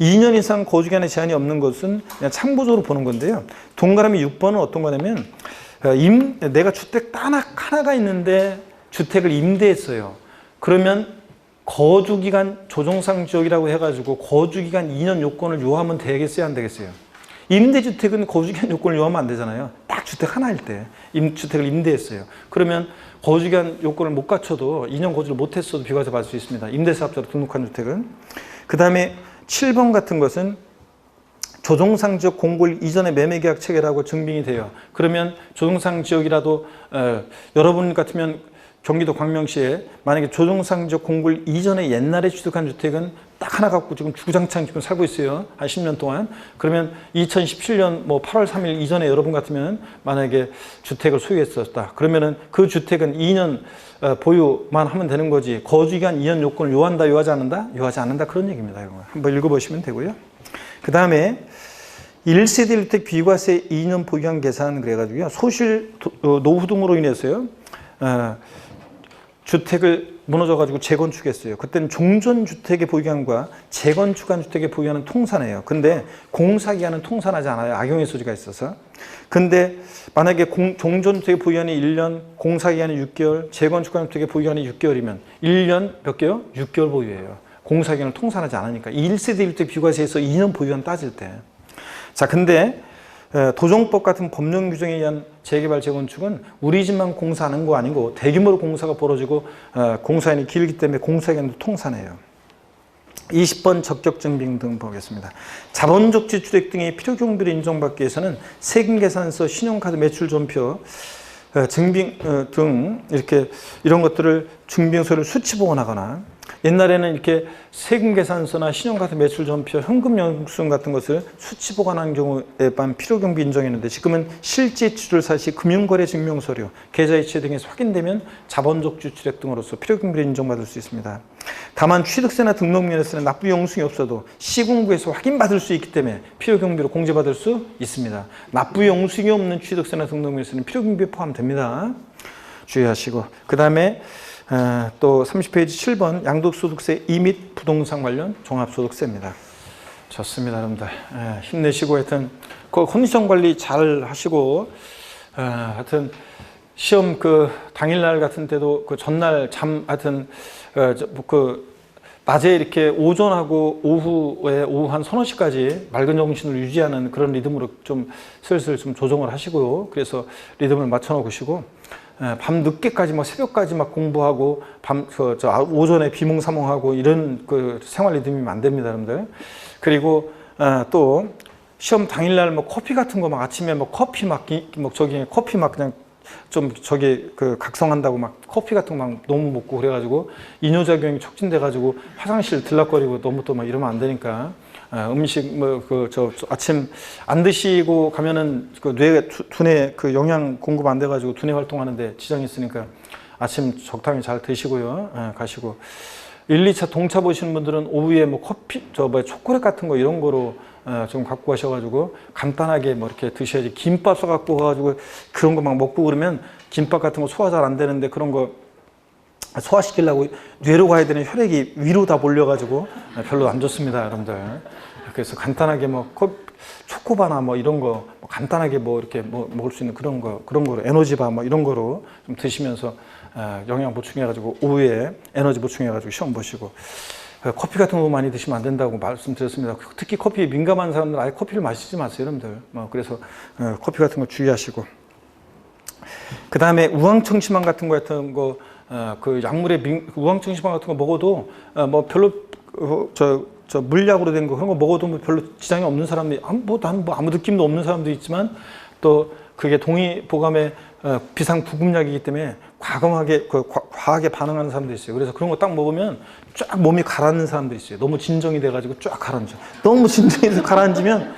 2년 이상 거주기간에 제한이 없는 것은 그냥 참고적으로 보는 건데요. 동그라미 6번은 어떤 거냐면 내가 주택 딱 하나가 있는데 주택을 임대했어요. 그러면 거주기간 조정상 지역이라고 해가지고 거주기간 2년 요건을 요하면 되겠어요? 안 되겠어요? 임대주택은 거주기간 요건을 요하면 안 되잖아요. 딱 주택 하나일 때 주택을 임대했어요. 그러면 거주기간 요건을 못 갖춰도 2년 거주를 못했어도 비과세 받을 수 있습니다. 임대사업자로 등록한 주택은. 그 다음에 7번 같은 것은 조정상 지역 공고일 이전에 매매계약 체결하고 증빙이 돼요. 그러면 조정상 지역이라도 여러분 같으면 경기도 광명시에 만약에 조정상 지역 공고일 이전에 옛날에 취득한 주택은 딱 하나 갖고 지금 주구장창 지금 살고 있어요. 한 10년 동안. 그러면 2017년 뭐 8월 3일 이전에 여러분 같으면 만약에 주택을 소유했었다. 그러면은 그 주택은 2년 보유만 하면 되는 거지. 거주기간 2년 요건을 요한다, 요하지 않는다? 요하지 않는다. 그런 얘기입니다. 이거 한번 읽어보시면 되고요. 그 다음에 1세대 1택 비과세 2년 보유기간 계산 그래가지고요. 소실 노후 등으로 인해서요. 주택을 무너져가지고 재건축했어요. 그때는 종전주택의 보유기간과 재건축한 주택의 보유기간은 통산해요. 근데 공사기간은 통산하지 않아요. 악용의 소지가 있어서. 근데 만약에 종전주택의 보유기간이 1년, 공사기간이 6개월, 재건축한 주택의 보유기간이 6개월이면 1년 몇 개월? 6개월 보유예요. 공사기간을 통산하지 않으니까. 1세대 1택 비과세에서 2년 보유기간 따질 때. 자, 근데 도정법 같은 법령 규정에 의한 재개발, 재건축은 우리 집만 공사하는 거 아니고 대규모로 공사가 벌어지고 공사인이 길기 때문에 공사기간도 통산해요. 20번 적격증빙 등 보겠습니다. 자본적 지출액 등의 필요경비를 인정받기 위해서는 세금계산서, 신용카드 매출전표, 증빙 등 이런 것들을 증빙서를 수치 보관하거나 옛날에는 이렇게 세금계산서나 신용카드 매출전표, 현금영수증 같은 것을 수치 보관하는 경우에만 필요경비 인정했는데 지금은 실제 지출 사실 금융거래 증명서류, 계좌이체 등에서 확인되면 자본적 지출액 등으로서 필요경비를 인정받을 수 있습니다. 다만 취득세나 등록면에서는 납부 영수증이 없어도 시군구에서 확인받을 수 있기 때문에 필요경비로 공제받을 수 있습니다. 납부 영수증이 없는 취득세나 등록면에서는 필요경비에 포함됩니다. 주의하시고 그 다음에 또 30페이지 7번 양도소득세 이mit 부동산 관련 종합소득세입니다. 좋습니다, 여러분들. 힘내시고 하여튼 그 컨디션 관리 잘 하시고 하여튼 시험 그 당일날 같은 때도 그 전날 하여튼 낮에 이렇게 오전하고 오후 한 서너 시까지 맑은 정신을 유지하는 그런 리듬으로 좀 슬슬 좀 조정을 하시고요. 그래서 리듬을 맞춰 놓으시고, 밤 늦게까지 막 새벽까지 막 공부하고 오전에 비몽사몽하고 이런 그 생활 리듬이면 안 됩니다, 여러분들. 그리고 또 시험 당일날 뭐 커피 같은 거 막 아침에 뭐 커피 커피 막 그냥 좀 그 각성한다고 막 커피 같은 거 막 너무 먹고 그래가지고 이뇨작용이 촉진돼가지고 화장실 들락거리고 너무 또 막 이러면 안 되니까, 음식 아침 안 드시고 가면은 그 두뇌 그 영양 공급 안 돼가지고 두뇌 활동하는데 지장이 있으니까 아침 적당히 잘 드시고요. 가시고 1, 2차 동차 보시는 분들은 오후에 뭐 커피 초콜릿 같은 거 이런 거로 좀 갖고 가셔가지고 간단하게 뭐 이렇게 드셔야지. 김밥 써갖고 가가지고 그런 거 막 먹고 그러면 김밥 같은 거 소화 잘 안 되는데 그런 거 소화시키려고 뇌로 가야 되는 혈액이 위로 다 몰려가지고 별로 안 좋습니다, 여러분들. 그래서 간단하게 뭐 초코바나 뭐 이런 거 간단하게 뭐 이렇게 뭐 먹을 수 있는 그런 거로 에너지바 뭐 이런 거로 좀 드시면서 영양 보충해가지고 오후에 에너지 보충해가지고 시험 보시고. 커피 같은 거 많이 드시면 안 된다고 말씀드렸습니다. 특히 커피에 민감한 사람들은 아예 커피를 마시지 마세요, 여러분들. 그래서 커피 같은 거 주의하시고. 그 다음에 우황청심환 같은 거 그 약물에 우황청심환 같은 거 먹어도 뭐 별로 물약으로 된 거 그런 거 먹어도 뭐 별로 지장이 없는 사람들이 아무 느낌도 없는 사람도 있지만, 또 그게 동의보감의 비상부급약이기 때문에 과하게 반응하는 사람도 있어요. 그래서 그런 거 딱 먹으면 쫙 몸이 가라앉는 사람도 있어요. 너무 진정이 돼가지고 쫙 가라앉아. 너무 진정이 돼서 가라앉으면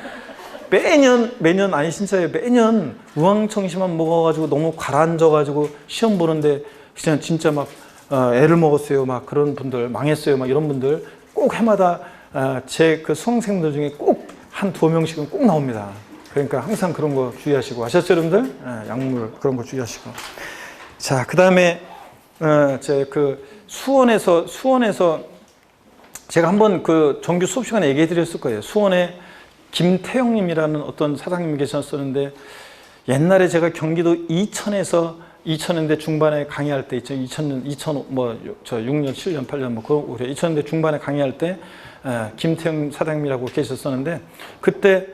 매년 아니 진짜요, 매년 우황청심환 먹어가지고 너무 가라앉아가지고 시험 보는데 그냥 진짜 막 애를 먹었어요. 막 그런 분들 망했어요. 막 이런 분들 꼭 해마다 제 그 수험생들 중에 꼭 한 두 명씩은 꼭 나옵니다. 그러니까 항상 그런 거 주의하시고. 아셨죠, 여러분들? 약물 그런 거 주의하시고. 자, 그 다음에 제 그 수원에서 제가 한번 그 정규 수업 시간에 얘기해 드렸을 거예요. 수원에 김태형님이라는 어떤 사장님이 계셨었는데, 옛날에 제가 경기도 이천년대 중반에 강의할 때 6년, 7년, 8년 뭐 그래 2000년대 중반에 강의할 때 김태형 사장님이라고 계셨었는데, 그때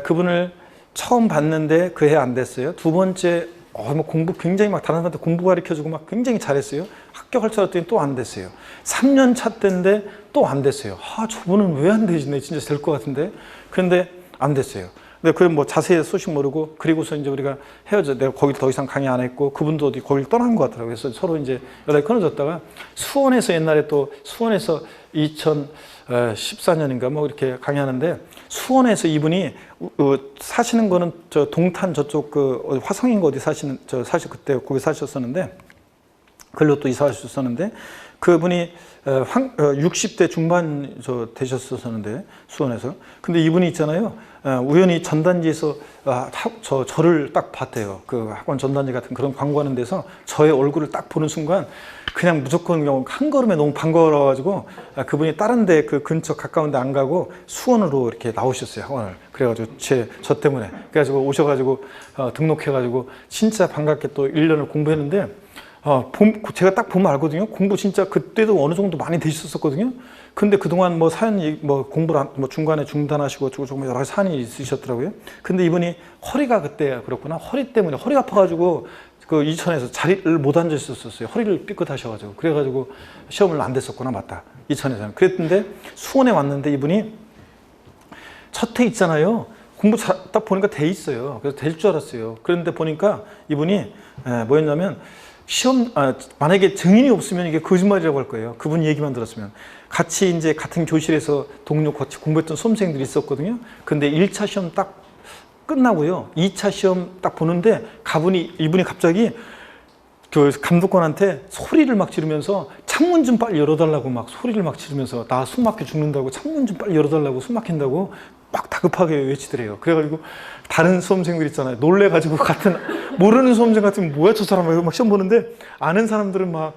그분을 처음 봤는데 그 해 안 됐어요. 두 번째 뭐 공부 굉장히 막 다른 사람한테 공부 가르쳐주고 막 굉장히 잘했어요. 합격할 줄 알았더니 또 안 됐어요. 3년 차 때인데 또 안 됐어요. 저분은 왜 안 되지? 진짜 될 것 같은데. 그런데 안 됐어요. 근데 그 뭐 자세히 소식 모르고, 그리고서 이제 우리가 헤어져. 내가 거기 더 이상 강의 안 했고, 그분도 어디 거길 떠난 것 같더라고요. 그래서 서로 이제 연락이 끊어졌다가 수원에서 옛날에 또 수원에서 2014년인가 뭐 이렇게 강의하는데, 수원에서 이분이 사시는 거는 저 동탄 저쪽 그 화성인가 어디 사실 그때 거기 사셨었는데, 글로 또 이사하셨었는데, 그분이 60대 중반 되셨었는데 수원에서. 근데 이분이 있잖아요. 우연히 전단지에서 저를 딱 봤대요. 그 학원 전단지 같은 그런 광고하는 데서 저의 얼굴을 딱 보는 순간 그냥 무조건 한 걸음에 너무 반가워가지고 그분이 다른 데 그 근처 가까운 데 안 가고 수원으로 이렇게 나오셨어요, 학원을. 그래가지고 저 때문에. 그래가지고 오셔가지고 등록해가지고 진짜 반갑게 또 1년을 공부했는데, 제가 딱 보면 알거든요. 공부 진짜 그때도 어느 정도 많이 되셨었거든요. 근데 그동안 뭐 사연이 뭐 공부를 뭐 중간에 중단하시고 조금 여러 가지 사연이 있으셨더라고요. 근데 이분이 허리가 그때 그렇구나. 허리 때문에 허리가 아파가지고 그 이천에서 자리를 못 앉아 있었어요. 허리를 삐끗하셔가지고. 그래가지고 시험을 안 됐었구나. 맞다. 이천에서는. 그랬는데 수원에 왔는데 이분이 첫 해 있잖아요. 공부 딱 보니까 돼 있어요. 그래서 될 줄 알았어요. 그런데 보니까 이분이 뭐였냐면, 만약에 증인이 없으면 이게 거짓말이라고 할 거예요. 그분 얘기만 들었으면. 같이 이제 같은 교실에서 동료 같이 공부했던 수험생들이 있었거든요. 근데 1차 시험 딱 끝나고요. 2차 시험 딱 보는데 이분이 갑자기 그 감독관한테 소리를 막 지르면서 창문 좀 빨리 열어달라고 막 소리를 막 지르면서, 나 숨 막혀 죽는다고 창문 좀 빨리 열어달라고, 숨 막힌다고 막 다급하게 외치더래요. 그래가지고 다른 수험생들 있잖아요. 놀래가지고 모르는 수험생 같으면 뭐야 저 사람, 막 시험 보는데 아는 사람들은 막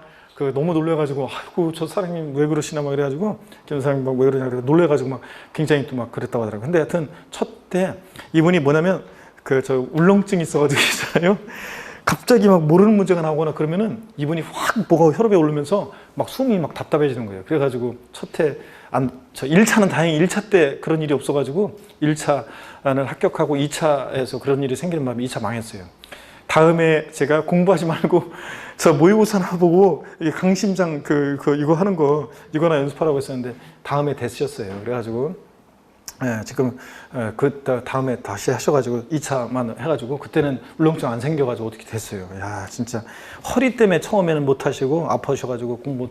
너무 놀래가지고 아이고 저 사장님 왜 그러시나 막 이래가지고 사장님 막 왜 그러냐 놀래가지고 막 굉장히 또 막 그랬다고 하더라고요. 근데 하여튼 첫 때 이분이 뭐냐면 울렁증이 있어가지고 있잖아요. 갑자기 막 모르는 문제가 나오거나 그러면은 이분이 확 뭐가 혈압이 오르면서 막 숨이 막 답답해지는 거예요. 그래가지고 저 1차는 다행히 1차 때 그런 일이 없어가지고 1차를 합격하고 2차에서 그런 일이 생기는 바람에 2차 망했어요. 다음에 제가 공부하지 말고 저 모의고사 하나 보고 강심장 이거 하는 거 이거나 연습하라고 했었는데 다음에 됐으셨어요. 그래가지고 지금 그 다음에 다시 하셔가지고 2차만 해가지고 그때는 울렁증 안 생겨가지고 어떻게 됐어요. 야 진짜 허리 때문에 처음에는 못 하시고 아파하셔가지고 공부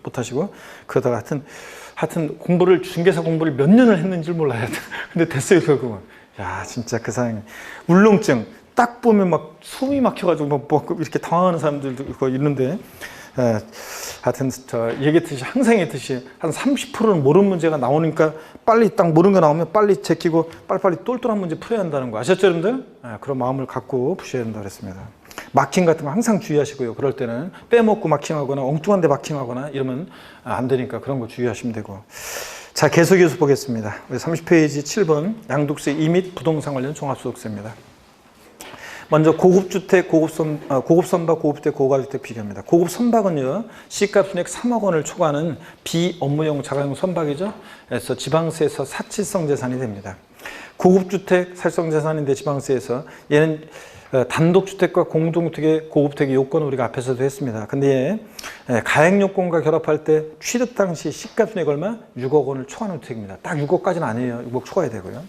못 하시고 그러다가 하여튼 중개사 공부를 몇 년을 했는지 몰라요. 근데 됐어요 결국은. 야 진짜 그 사람이 울렁증 딱 보면 막 숨이 막혀가지고 뭐 이렇게 당황하는 사람들도 있는데. 하여튼 얘기했듯이 항상 얘기했듯이 한 30%는 모르는 문제가 나오니까 빨리 딱 모르는 거 나오면 빨리 제끼고 빨리빨리 똘똘한 문제 풀어야 한다는 거 아셨죠 여러분들? 그런 마음을 갖고 푸셔야 된다고 그랬습니다. 마킹 같은 거 항상 주의하시고요. 그럴 때는 빼먹고 마킹하거나 엉뚱한 데 마킹하거나 이러면 안 되니까 그런 거 주의하시면 되고. 자 계속해서 보겠습니다. 30페이지 7번 양도세 이 및 부동산 관련 종합소득세입니다. 먼저 고급주택, 고급선박, 고급주택, 고가주택 비교합니다. 고급선박은요, 시가순액 3억 원을 초과하는 비업무용 자가용 선박이죠. 그래서 지방세에서 사치성 재산이 됩니다. 고급주택, 사치성 재산인데 지방세에서 얘는 단독주택과 공동주택의 고급주택의 요건을 우리가 앞에서도 했습니다. 근데 가액요건과 결합할 때 취득 당시 시가순액 얼마? 6억 원을 초과하는 주택입니다. 딱 6억까지는 아니에요. 6억 초과해야 되고요.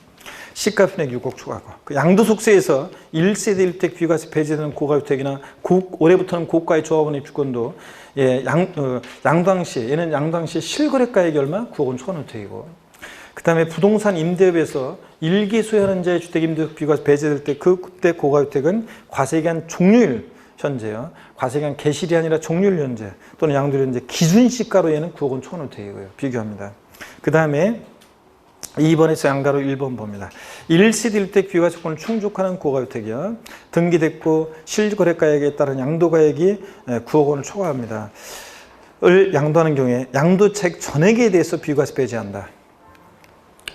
시가순액 6억 초과하고 그 양도소득세에서 1세대 1택 비과세 배제되는 고가주택이나 올해부터는 고가의 조합원 입주권도 양도당시 얘는 양도당시 실거래가액이 얼마? 9억 원 초과하는 주택이고 그 다음에 부동산 임대업에서 일기 소유하는 자의 주택 임대업 비과세 배제될 때 그때 고가주택은 과세기한 종료일 현재요. 과세기한 개시일이 아니라 종료일 현재 또는 양도일 현재 기준시가로 얘는 9억 원 초과하는 주택이고요. 비교합니다. 그 다음에 2번에서 양가로 1번 봅니다. 1세대 1택 비과세권을 충족하는 고가주택이요. 등기됐고 실거래가액에 따른 양도가액이 9억 원을 초과합니다. 을 양도하는 경우에 양도차익 전액에 대해서 비과세 배제한다.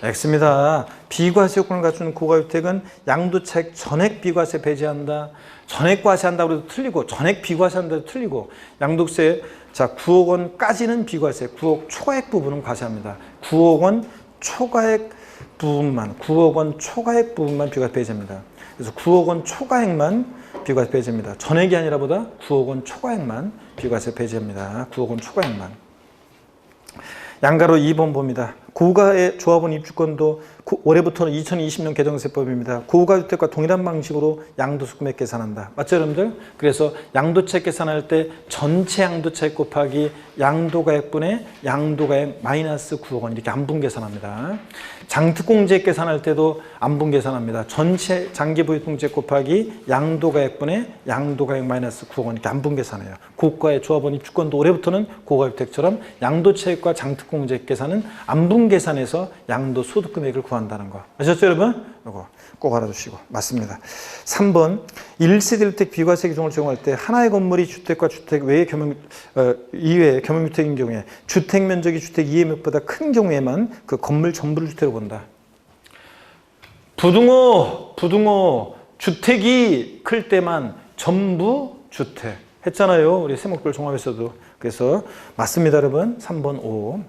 X입니다. 비과세 요건을 갖추는 고가주택은 양도차익 전액 비과세 배제한다. 전액 과세한다고 해도 틀리고 전액 비과세한다고 해도 틀리고 양도세 자 9억 원까지는 비과세 9억 초과액 부분은 과세합니다. 9억 원 초과액 부분만 9억 원 초과액 부분만 비과세 배제입니다. 그래서 9억 원 초과액만 비과세 배제입니다. 전액이 아니라 보다 9억 원 초과액만 비과세 배제입니다. 9억 원 초과액만. 양가로 2번 봅니다. 고가의 조합원 입주권도 올해부터는 2020년 개정세법입니다. 고가주택과 동일한 방식으로 양도세 금액 계산한다. 맞죠 여러분들? 그래서 양도차익 계산할 때 전체 양도차익 곱하기 양도가액분의 양도가액 마이너스 9억 원 이렇게 안분 계산합니다. 장특공제액 계산할 때도 안분 계산합니다. 전체 장기부유통제액 곱하기 양도가액분의 양도가액 마이너스 9억 원 이렇게 안분 계산해요. 고가의 조합원 입주권도 올해부터는 고가주택처럼 양도차익과 장특공제액 계산은 안분 계산해서 양도소득 금액을 구한다는 거. 아셨죠 여러분? 이거 꼭 알아두시고. 맞습니다. 3번 1세대 1택 비과세 규정을 적용할 때 하나의 건물이 주택과 주택 외의 이외의 겸용주택인 경우에 주택 면적이 주택 2의 몇보다 큰 경우에만 그 건물 전부를 주택으로 본다. 부등호 주택이 클 때만 전부 주택 했잖아요. 우리 세목별 종합에서도. 그래서 맞습니다 여러분. 3번 5.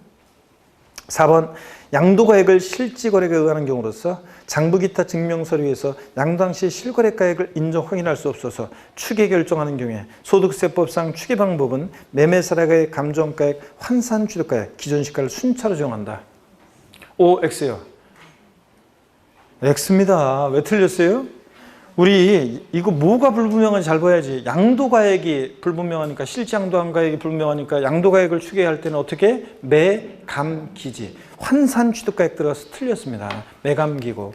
4번 양도가액을 실지거래에 의하는 경우로서 장부기타 증명서류에서 양도당시 실거래가액을 인정 확인할 수 없어서 추계 결정하는 경우에 소득세법상 추계 방법은 매매사례가액, 감정가액, 환산취득가액, 기존시가를 순차로 정한다. O, X요. X입니다. 왜 틀렸어요? 우리 이거 뭐가 불분명한지 잘 봐야지. 양도가액이 불분명하니까 실지양도가액이 불분명하니까 양도가액을 추계할 때는 어떻게? 매감기지. 환산취득가액 들어가서 틀렸습니다. 매감기고.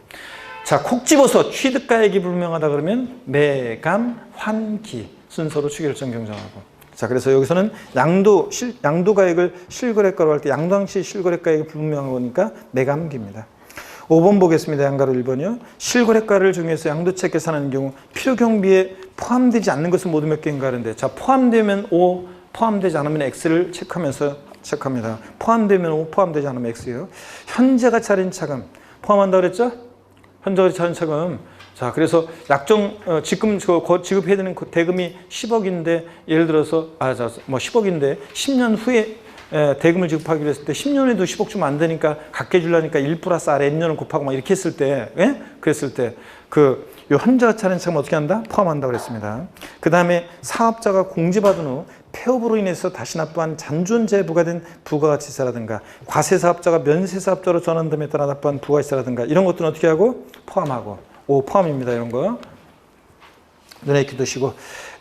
자, 콕 집어서 취득가액이 불분명하다 그러면 매감환기 순서로 추계결정 경정하고. 자, 그래서 여기서는 양도가액을 실거래가로 할 때 양도당시 실거래가액이 불분명한 거니까 매감기입니다. 5번 보겠습니다. 양가로 1번이요. 실거래가를 정해서 양도차익 계산하는 경우 필요경비에 포함되지 않는 것은 모두 몇 개인가 하는데 자 포함되면 O, 포함되지 않으면 X를 체크합니다. 포함되면 O, 포함되지 않으면 X요. 현재가 차린 차금 포함한다고 그랬죠? 현재가 차린 차금 자, 그래서 약정 지금 지급해야 되는 대금이 10억인데 예를 들어서 10억인데 10년 후에 대금을 지급하기로 했을 때 10년 에도 10억 주면 안 되니까 갖게 주려니까 1 플러스 R N년을 곱하고 막 이렇게 했을 때, 예? 그랬을 때 요 현저가 차는 차금 어떻게 한다? 포함한다고 그랬습니다. 그 다음에 사업자가 공제받은 후 폐업으로 인해서 다시 납부한 잔존재에 부과된 부가가치세라든가 과세사업자가 면세사업자로 전환됨에 따라 납부한 부가가치세라든가 이런 것들은 어떻게 하고? 포함하고. 포함입니다. 이런 거. 눈에 익히시고.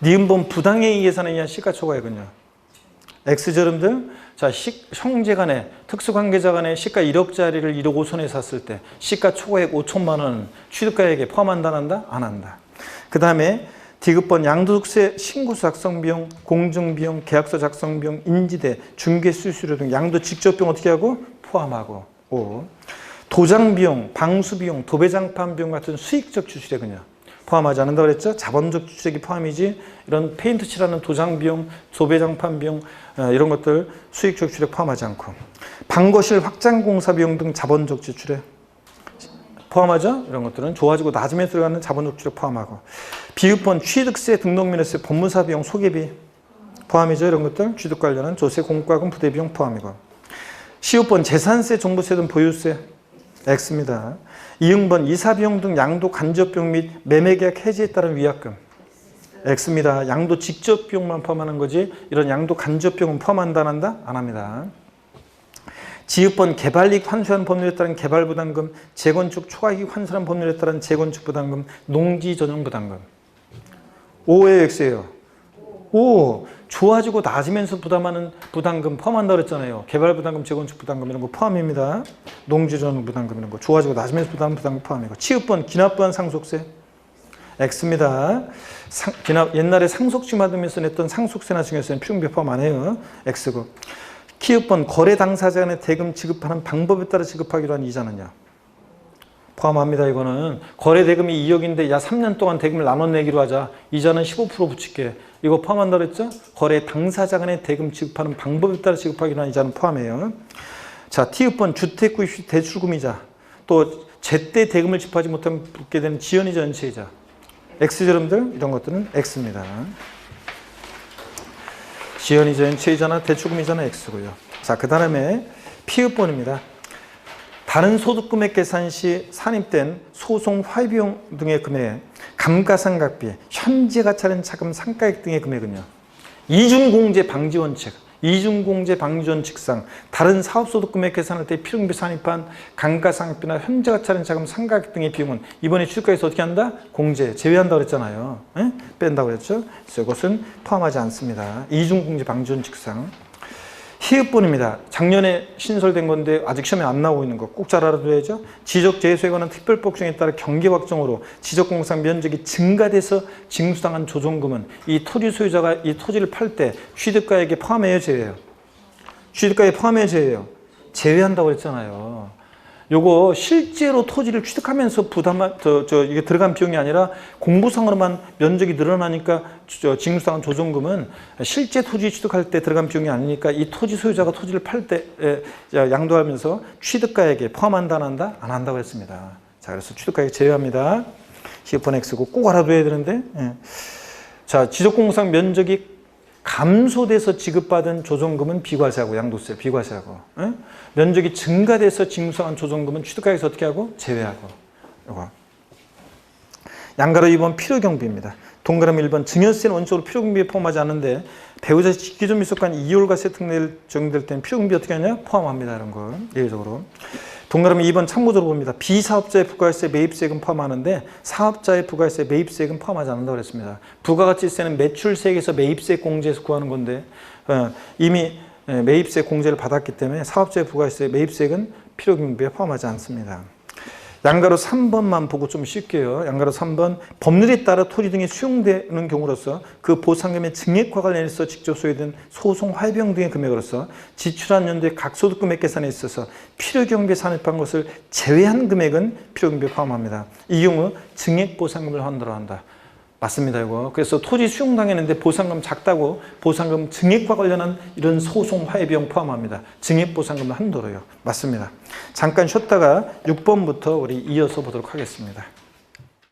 니은본 부당에 의해서는 의한 시가초과액은요. X저름들, 자, 형제간에, 특수관계자 간에 시가 1억짜리를 1억 5천에 샀을 때 시가 초과액 5천만 원 취득가액에 포함한다, 안 한다? 안 한다. 그 다음에 D급번 양도득세 신고서 작성비용, 공증비용, 계약서 작성비용, 인지대, 중개수수료 등 양도 직접비용 어떻게 하고? 포함하고. 도장비용, 방수비용, 도배장판 비용 같은 수익적 추출액은요. 포함하지 않는다고 그랬죠? 자본적 추출액이 포함이지 이런 페인트 칠하는 도장비용, 도배장판 비용 이런 것들 수익적 추출액 포함하지 않고 방거실 확장공사 비용 등 자본적 지출액 포함하죠? 이런 것들은 좋아지고 낮으면 들어가는 자본적 지출액 포함하고 비급번 취득세 등록면허세 법무사 비용 소개비 포함이죠? 이런 것들 취득 관련한 조세 공과금 부대 비용 포함이고 시효번 재산세 종부세 등 보유세 X입니다. 이응번 이사비용 등 양도 간접비용 및 매매계약 해지에 따른 위약금 X입니다. 양도 직접비용만 포함하는 거지 이런 양도 간접비용은 포함한다 안 한다? 안 합니다. 지읒번 개발이익 환수한 법률에 따른 개발부담금, 재건축 초과이익 환수한 법률에 따른 재건축 부담금, 농지 전용 부담금. O의 X예요. O 좋아지고 낮으면서 부담하는 부담금 포함한다고 그랬잖아요. 개발부담금, 재건축 부담금 이런 거 포함입니다. 농지 전용 부담금 이런 거 좋아지고 낮으면서 부담하는 부담금 포함이고 치읓번 기납부한 상속세 X입니다. 옛날에 상속지 받으면서 냈던 상속세나 증여세는 필요금비 포함 안 해요. X고 키읓번 거래 당사자 간의 대금 지급하는 방법에 따라 지급하기로 한 이자는요. 포함합니다. 이거는 거래 대금이 2억인데 야 3년 동안 대금을 나눠 내기로 하자. 이자는 15% 붙일게. 이거 포함한다고 그랬죠? 거래 당사자 간의 대금 지급하는 방법에 따라 지급하기로 한 이자는 포함해요. 자, T읒번 주택구입 시 대출금이자 또 제때 대금을 지급하지 못하면 붙게 되는 지연이자 연체이자. X저름들 이런 것들은 X입니다. 지연이자 연체이자나 대출금이자는 X고요. 자, 그 다음에 P읒번입니다. 다른 소득금액 계산 시 산입된 소송 화비용 등의 금액, 감가상각비, 현재가 차린 차금 상가액 등의 금액은요. 이중공제 방지 원칙, 이중공제 방지 원칙상 다른 사업소득금액 계산할 때 필요금비 산입한 감가상각비나 현재가 차린 차금 상가액 등의 비용은 이번에 취득가에서 어떻게 한다? 공제, 제외한다고 그랬잖아요. 에? 뺀다고 그랬죠? 그래서 이것은 포함하지 않습니다. 이중공제 방지 원칙상. 희읍본입니다. 작년에 신설된 건데 아직 시험에 안 나오고 있는 거 꼭 잘 알아둬야죠. 지적재소에 관한 특별법정에 따라 경계확정으로 지적공사 면적이 증가돼서 징수당한 조정금은 이 토지 소유자가 이 토지를 팔 때 취득가액에 포함해요, 제외해요? 취득가액에 포함해요, 제외해요? 제외한다고 했잖아요. 요거 실제로 토지를 취득하면서 이게 들어간 비용이 아니라 공부상으로만 면적이 늘어나니까 징수당한 조정금은 실제 토지 취득할 때 들어간 비용이 아니니까 이 토지 소유자가 토지를 팔 때 양도하면서 취득가액에 포함한다 안 한다? 안 한다고 했습니다. 자, 그래서 취득가액 제외합니다. C번 X고 꼭 알아둬야 되는데. 자, 지적공상 면적이 감소돼서 지급받은 조정금은 비과세하고 양도세 비과세하고 면적이 증가돼서 징수한 조정금은 취득가액에서 어떻게 하고? 제외하고. 이거. 양가로 2번 필요경비입니다. 동그라미 1번 증여세는 원칙으로 필요경비에 포함하지 않는데 배우자 직기존 미속간 이율과세 특례를 적용될 때는 필요경비 어떻게 하냐? 포함합니다. 이런 거 예외적으로. 동그라미 2번 참고적으로 봅니다. 비사업자의 부가세 매입세액은 포함하는데 사업자의 부가세 매입세액은 포함하지 않는다고 그랬습니다. 부가가치세는 매출세액에서 매입세 공제에서 구하는 건데 이미 매입세 공제를 받았기 때문에 사업자의 부가세 매입세액은 필요경비에 포함하지 않습니다. 양가로 3번만 보고 좀 쉴게요. 양가로 3번 법률에 따라 토지 등이 수용되는 경우로서 그 보상금의 증액과 관련해서 직접 소요된 소송 화비용 등의 금액으로서 지출한 연도의 각 소득금액 계산에 있어서 필요경비에 산입한 것을 제외한 금액은 필요경비에 포함합니다. 이 경우 증액보상금을 환도로 한다. 맞습니다. 이거. 그래서 토지 수용당했는데 보상금 작다고 보상금 증액과 관련한 이런 소송 화해비용 포함합니다. 증액보상금을 한도로요. 맞습니다. 잠깐 쉬었다가 6번부터 우리 이어서 보도록 하겠습니다.